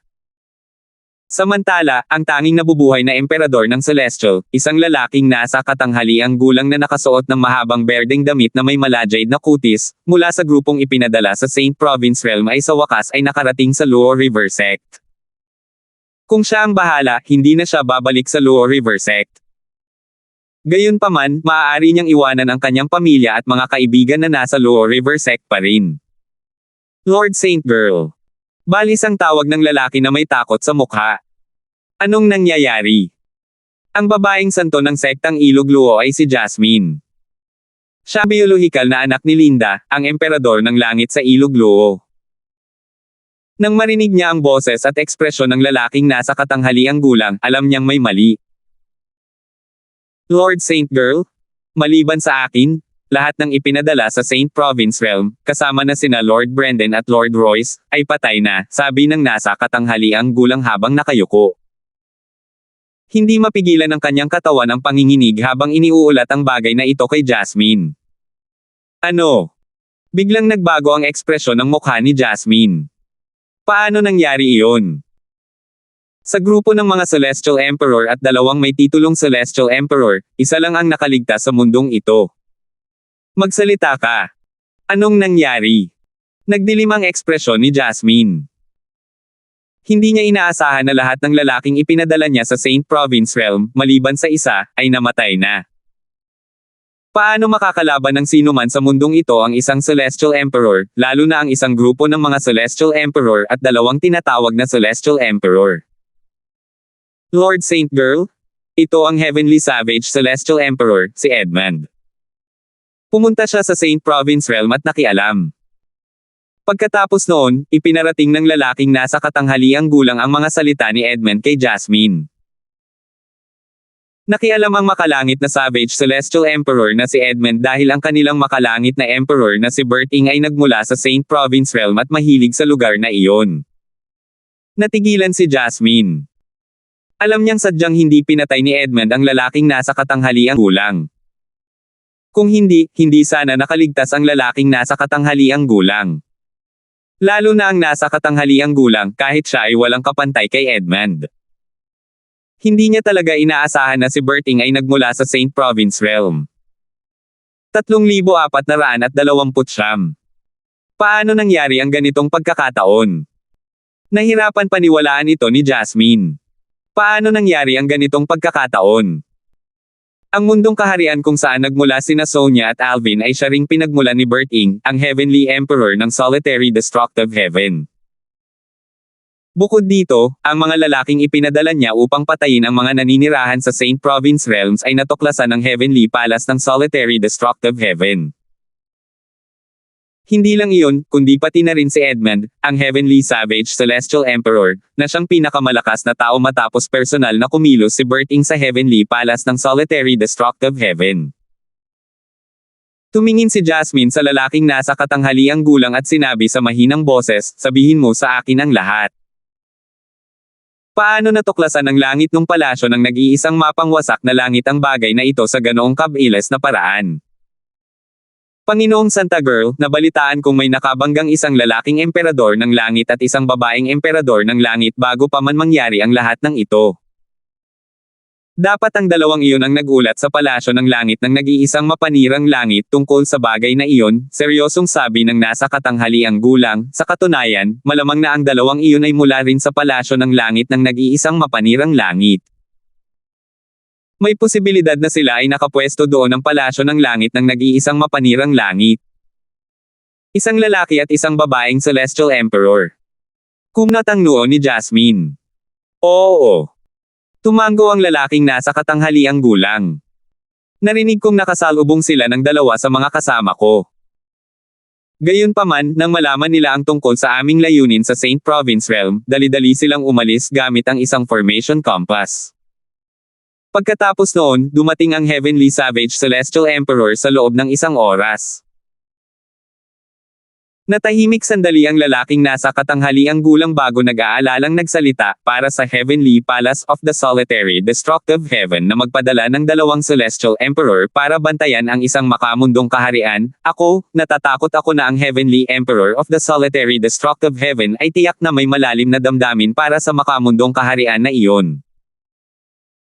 Samantala, ang tanging nabubuhay na emperador ng Celestial, isang lalaking nasa katanghaliang gulang na nakasuot ng mahabang berdeng damit na may malajade na kutis, mula sa grupong ipinadala sa Saint Province Realm ay sa wakas ay nakarating sa Luo River Sect. Kung siya ang bahala, hindi na siya babalik sa Luo River Sect. Gayunpaman, maaari niyang iwanan ang kanyang pamilya at mga kaibigan na nasa Luo River Sect pa rin. Lord Saint Girl. Balis ang tawag ng lalaki na may takot sa mukha. Anong nangyayari? Ang babaeng santo ng sektang Ilog Luo ay si Jasmine. Siya biolohikal na anak ni Linda, ang emperador ng langit sa Ilog Luo. Nang marinig niya ang boses at ekspresyon ng lalaking nasa katanghaliang gulang, alam niyang may mali. Lord Saint Girl? Maliban sa akin, lahat ng ipinadala sa Saint Province Realm, kasama na sina Lord Brendan at Lord Royce, ay patay na, sabi ng nasa katanghaliang gulang habang nakayuko. Hindi mapigilan ng kanyang katawan ang panginginig habang iniuulat ang bagay na ito kay Jasmine. Ano? Biglang nagbago ang ekspresyon ng mukha ni Jasmine. Paano nangyari iyon? Sa grupo ng mga Celestial Emperor at dalawang may titulong Celestial Emperor, isa lang ang nakaligtas sa mundong ito. Magsalita ka. Anong nangyari? Nagdilim ang ekspresyon ni Jasmine. Hindi niya inaasahan na lahat ng lalaking ipinadala niya sa Saint Province Realm, maliban sa isa, ay namatay na. Paano makakalaban ng sinuman sa mundong ito ang isang Celestial Emperor, lalo na ang isang grupo ng mga Celestial Emperor at dalawang tinatawag na Celestial Emperor? Lord Saint Girl? Ito ang Heavenly Savage Celestial Emperor, si Edmund. Pumunta siya sa Saint Province Realm at nakialam. Pagkatapos noon, ipinarating ng lalaking nasa katanghaliang gulang ang mga salita ni Edmund kay Jasmine. Nakialam ang makalangit na Savage Celestial Emperor na si Edmund dahil ang kanilang makalangit na Emperor na si Berting ay nagmula sa Saint Province Realm at mahilig sa lugar na iyon. Natigilan si Jasmine. Alam niyang sadyang hindi pinatay ni Edmund ang lalaking nasa katanghaliang gulang. Kung hindi, hindi sana nakaligtas ang lalaking nasa katanghaliang gulang. Lalo na ang nasa katanghaliang gulang kahit siya ay walang kapantay kay Edmund. Hindi niya talaga inaasahan na si Berting ay nagmula sa Saint Province Realm. 3,429. Paano nangyari ang ganitong pagkakataon? Nahirapan paniwalaan ito ni Jasmine. Paano nangyari ang ganitong pagkakataon? Ang mundong kaharian kung saan nagmula sina Sonia at Alvin ay siya ring pinagmulan ni Berting, ang Heavenly Emperor ng Solitary Destructive Heaven. Bukod dito, ang mga lalaking ipinadala niya upang patayin ang mga naninirahan sa Saint Province Realms ay natuklasan ng Heavenly Palace ng Solitary Destructive Heaven. Hindi lang iyon, kundi pati na rin si Edmund, ang Heavenly Savage Celestial Emperor, na siyang pinakamalakas na tao matapos personal na kumilos si Berting sa Heavenly Palace ng Solitary Destructive Heaven. Tumingin si Jasmine sa lalaking nasa katanghaliang gulang at sinabi sa mahinang boses, "Sabihin mo sa akin ang lahat." Paano natuklasan ng langit ng palasyo ng nag-iisang mapangwasak na langit ang bagay na ito sa ganoong kabilis na paraan? Panginoong Santa Girl, nabalitaan kong may nakabanggang isang lalaking emperador ng langit at isang babaeng emperador ng langit bago pa man mangyari ang lahat ng ito. Dapat ang dalawang iyon ang nagulat sa palasyo ng langit ng nag-iisang mapanirang langit tungkol sa bagay na iyon, seryosong sabi ng nasa katanghaliang gulang. Sa katunayan, malamang na ang dalawang iyon ay mula rin sa palasyo ng langit ng nag-iisang mapanirang langit. May posibilidad na sila ay nakapwesto doon ng palasyo ng langit ng nag-iisang mapanirang langit. Isang lalaki at isang babaeng Celestial Emperor. Kumnat ang noo ni Jasmine. Oo. Tumango ang lalaking nasa katanghaliang gulang. Narinig kong nakasalubong sila ng dalawa sa mga kasama ko. Gayunpaman, nang malaman nila ang tungkol sa aming layunin sa Saint Province Realm, dali-dali silang umalis gamit ang isang formation compass. Pagkatapos noon, dumating ang Heavenly Savage Celestial Emperor sa loob ng isang oras. Natahimik sandali ang lalaking nasa katanghaliang gulang bago nag-aalalang nagsalita, para sa Heavenly Palace of the Solitary Destructive Heaven na magpadala ng dalawang Celestial Emperor para bantayan ang isang makamundong kaharian. Natatakot ako na ang Heavenly Emperor of the Solitary Destructive Heaven ay tiyak na may malalim na damdamin para sa makamundong kaharian na iyon.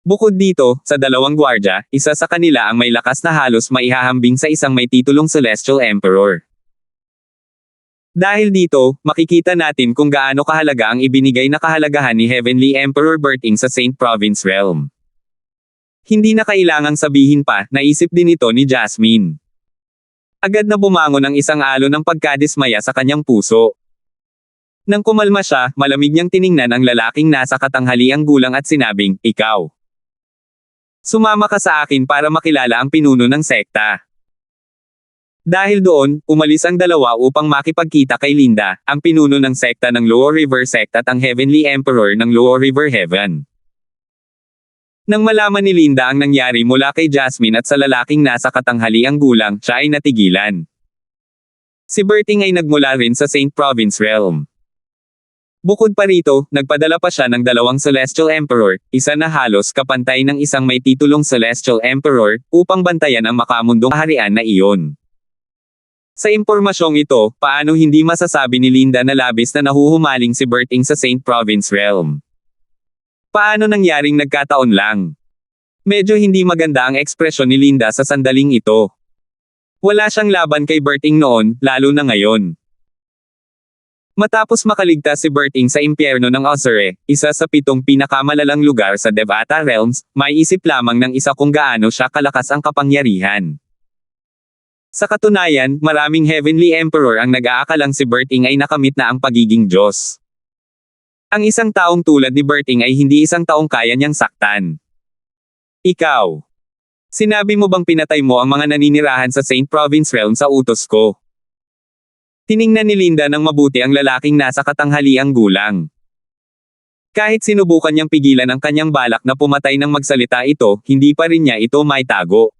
Bukod dito, sa dalawang gwardya, isa sa kanila ang may lakas na halos maihahambing sa isang may titulong Celestial Emperor. Dahil dito, makikita natin kung gaano kahalaga ang ibinigay na kahalagahan ni Heavenly Emperor Berting sa Saint Province Realm. Hindi na kailangang sabihin pa, naisip din ito ni Jasmine. Agad na bumangon ang isang alon ng pagkadismaya sa kanyang puso. Nang kumalma siya, malamig niyang tiningnan ang lalaking nasa katanghaliang gulang at sinabing, "Ikaw. Sumama ka sa akin para makilala ang pinuno ng sekta." Dahil doon, umalis ang dalawa upang makipagkita kay Linda, ang pinuno ng sekta ng Lower River Sect at ang Heavenly Emperor ng Lower River Heaven. Nang malaman ni Linda ang nangyari mula kay Jasmine at sa lalaking nasa katanghaliang gulang, siya ay natigilan. Si Berting ay nagmula rin sa Saint Province Realm. Bukod pa rito, nagpadala pa siya ng dalawang Celestial Emperor, isa na halos kapantay ng isang may titulong Celestial Emperor, upang bantayan ang makamundong kaharian na iyon. Sa impormasyong ito, paano hindi masasabi ni Linda na labis na nahuhumaling si Berting sa Saint Province Realm? Paano nangyaring nagkataon lang? Medyo hindi maganda ang ekspresyon ni Linda sa sandaling ito. Wala siyang laban kay Berting noon, lalo na ngayon. Matapos makaligtas si Berting sa impyerno ng Ozere, isa sa 7 pinakamalalang lugar sa Devata Realms, may isip lamang ng isa kung gaano siya kalakas ang kapangyarihan. Sa katunayan, maraming Heavenly Emperor ang nag-aakalang si Berting ay nakamit na ang pagiging Diyos. Ang isang taong tulad ni Berting ay hindi isang taong kaya niyang saktan. Ikaw. Sinabi mo bang pinatay mo ang mga naninirahan sa Saint Province Realm sa utos ko? Tiningnan ni Linda ng mabuti ang lalaking nasa katanghaliang gulang. Kahit sinubukan niyang pigilan ang kanyang balak na pumatay ng magsalita ito, hindi pa rin niya ito maitago.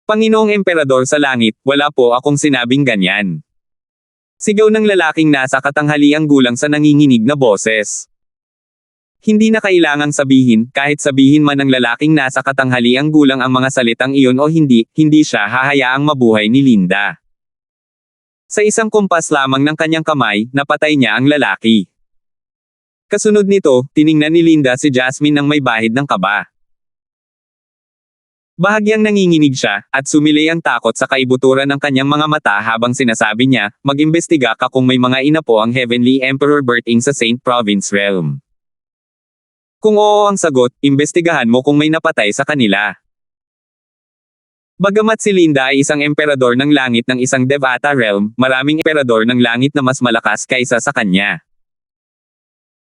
Panginoong Emperador sa langit, wala po akong sinabing ganyan. Sigaw ng lalaking nasa katanghaliang gulang sa nanginginig na boses. Hindi na kailangang sabihin, kahit sabihin man ng lalaking nasa katanghaliang gulang ang mga salitang iyon o hindi, hindi siya hahayaang mabuhay ni Linda. Sa isang kumpas lamang ng kanyang kamay, napatay niya ang lalaki. Kasunod nito, tiningnan ni Linda si Jasmine nang may bahid ng kaba. Bahagyang nanginginig siya, at sumilay ang takot sa kaibuturan ng kanyang mga mata habang sinasabi niya, mag-imbestiga ka kung may mga inapo ang Heavenly Emperor Berting sa Saint Province Realm. Kung oo ang sagot, imbestigahan mo kung may napatay sa kanila. Bagamat si Linda ay isang emperador ng langit ng isang Devata Realm, maraming emperador ng langit na mas malakas kaysa sa kanya.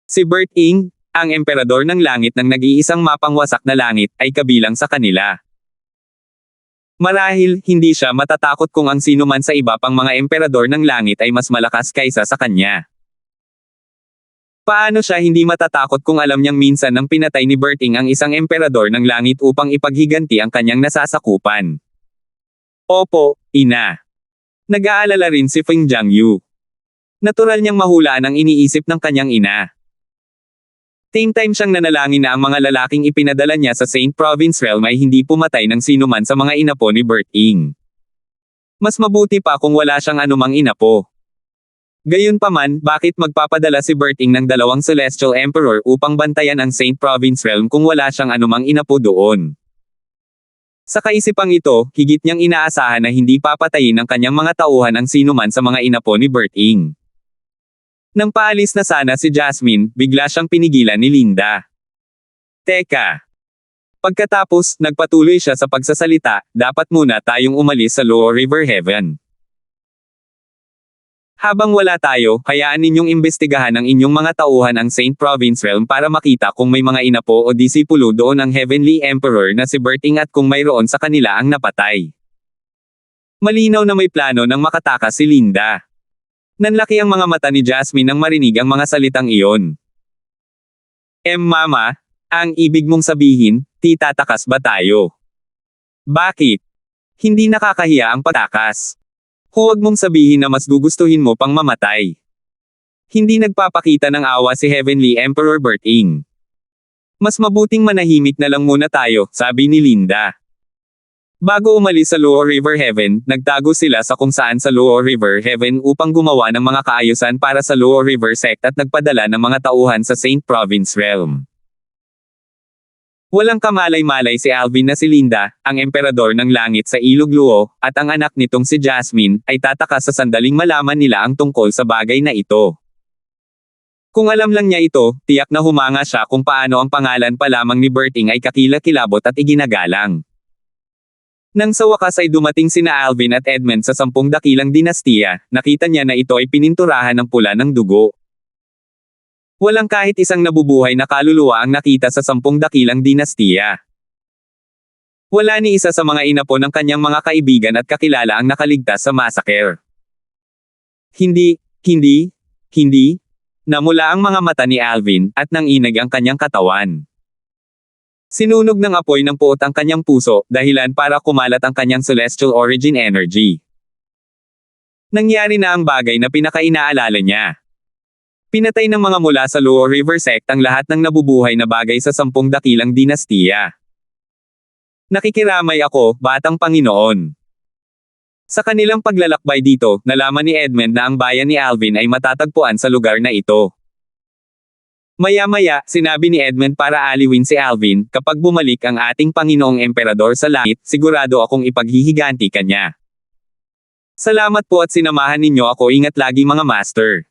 Si Berting, ang emperador ng langit ng nag-iisang mapangwasak na langit, ay kabilang sa kanila. Marahil, hindi siya matatakot kung ang sino man sa iba pang mga emperador ng langit ay mas malakas kaysa sa kanya. Paano siya hindi matatakot kung alam niyang minsan nang pinatay ni Berting ang isang emperador ng langit upang ipaghiganti ang kanyang nasasakupan? Opo, ina. Nag-aalala rin si Feng Jiangyu. Natural niyang mahulaan ang iniisip ng kanyang ina. Same time siyang nanalangin na ang mga lalaking ipinadala niya sa Saint Province Realm ay hindi pumatay ng sinuman sa mga inapo ni Berting. Mas mabuti pa kung wala siyang anumang inapo. Gayunpaman, bakit magpapadala si Berting ng 2 Celestial Emperor upang bantayan ang Saint Province Realm kung wala siyang anumang inapo doon? Sa kaisipang ito, higit niyang inaasahan na hindi papatayin ng kanyang mga tauhan ang sinuman sa mga inapo ni Berting. Nang paalis na sana si Jasmine, bigla siyang pinigilan ni Linda. Teka. Pagkatapos, nagpatuloy siya sa pagsasalita, dapat muna tayong umalis sa Lower River Heaven. Habang wala tayo, hayaan ninyong imbestigahan ng inyong mga tauhan ang Saint Province Realm para makita kung may mga inapo o disipulo doon ang Heavenly Emperor na si Berting at kung mayroon sa kanila ang napatay. Malinaw na may plano ng makatakas si Linda. Nanlaki ang mga mata ni Jasmine nang marinig ang mga salitang iyon. Mama, ang ibig mong sabihin, titatakas ba tayo? Bakit? Hindi nakakahiya ang patakas. Huwag mong sabihin na mas gugustuhin mo pang mamatay. Hindi nagpapakita ng awa si Heavenly Emperor Berting. Mas mabuting manahimik na lang muna tayo, sabi ni Linda. Bago umalis sa Lower River Heaven, nagtago sila sa kung saan sa Lower River Heaven upang gumawa ng mga kaayusan para sa Lower River Sect at nagpadala ng mga tauhan sa Saint Province Realm. Walang kamalay-malay si Alvin na si Linda, ang emperador ng langit sa Ilog Luo, at ang anak nitong si Jasmine, ay tataka sa sandaling malaman nila ang tungkol sa bagay na ito. Kung alam lang niya ito, tiyak na humanga siya kung paano ang pangalan pa lamang ni Berting ay kakilakilabot at iginagalang. Nang sa wakas ay dumating sina Alvin at Edmund sa 10 dakilang dinastiya, nakita niya na ito ay pininturahan ng pula ng dugo. Walang kahit isang nabubuhay na kaluluwa ang nakita sa 10 dakilang dinastiya. Wala ni isa sa mga inapo ng kanyang mga kaibigan at kakilala ang nakaligtas sa massacre. Hindi, namula ang mga mata ni Alvin, at nanginag ang kanyang katawan. Sinunog ng apoy ng puot ang kanyang puso, dahilan para kumalat ang kanyang celestial origin energy. Nangyari na ang bagay na pinakainaalala niya. Pinatay ng mga mula sa Lower River Sect ang lahat ng nabubuhay na bagay sa 10 dakilang dinastiya. Nakikiramay ako, batang Panginoon. Sa kanilang paglalakbay dito, nalaman ni Edmund na ang bayan ni Alvin ay matatagpuan sa lugar na ito. Maya-maya, sinabi ni Edmund para aliwin si Alvin, kapag bumalik ang ating Panginoong Emperador sa langit, sigurado akong ipaghihiganti kanya. Salamat po at sinamahan ninyo ako, ingat lagi mga master.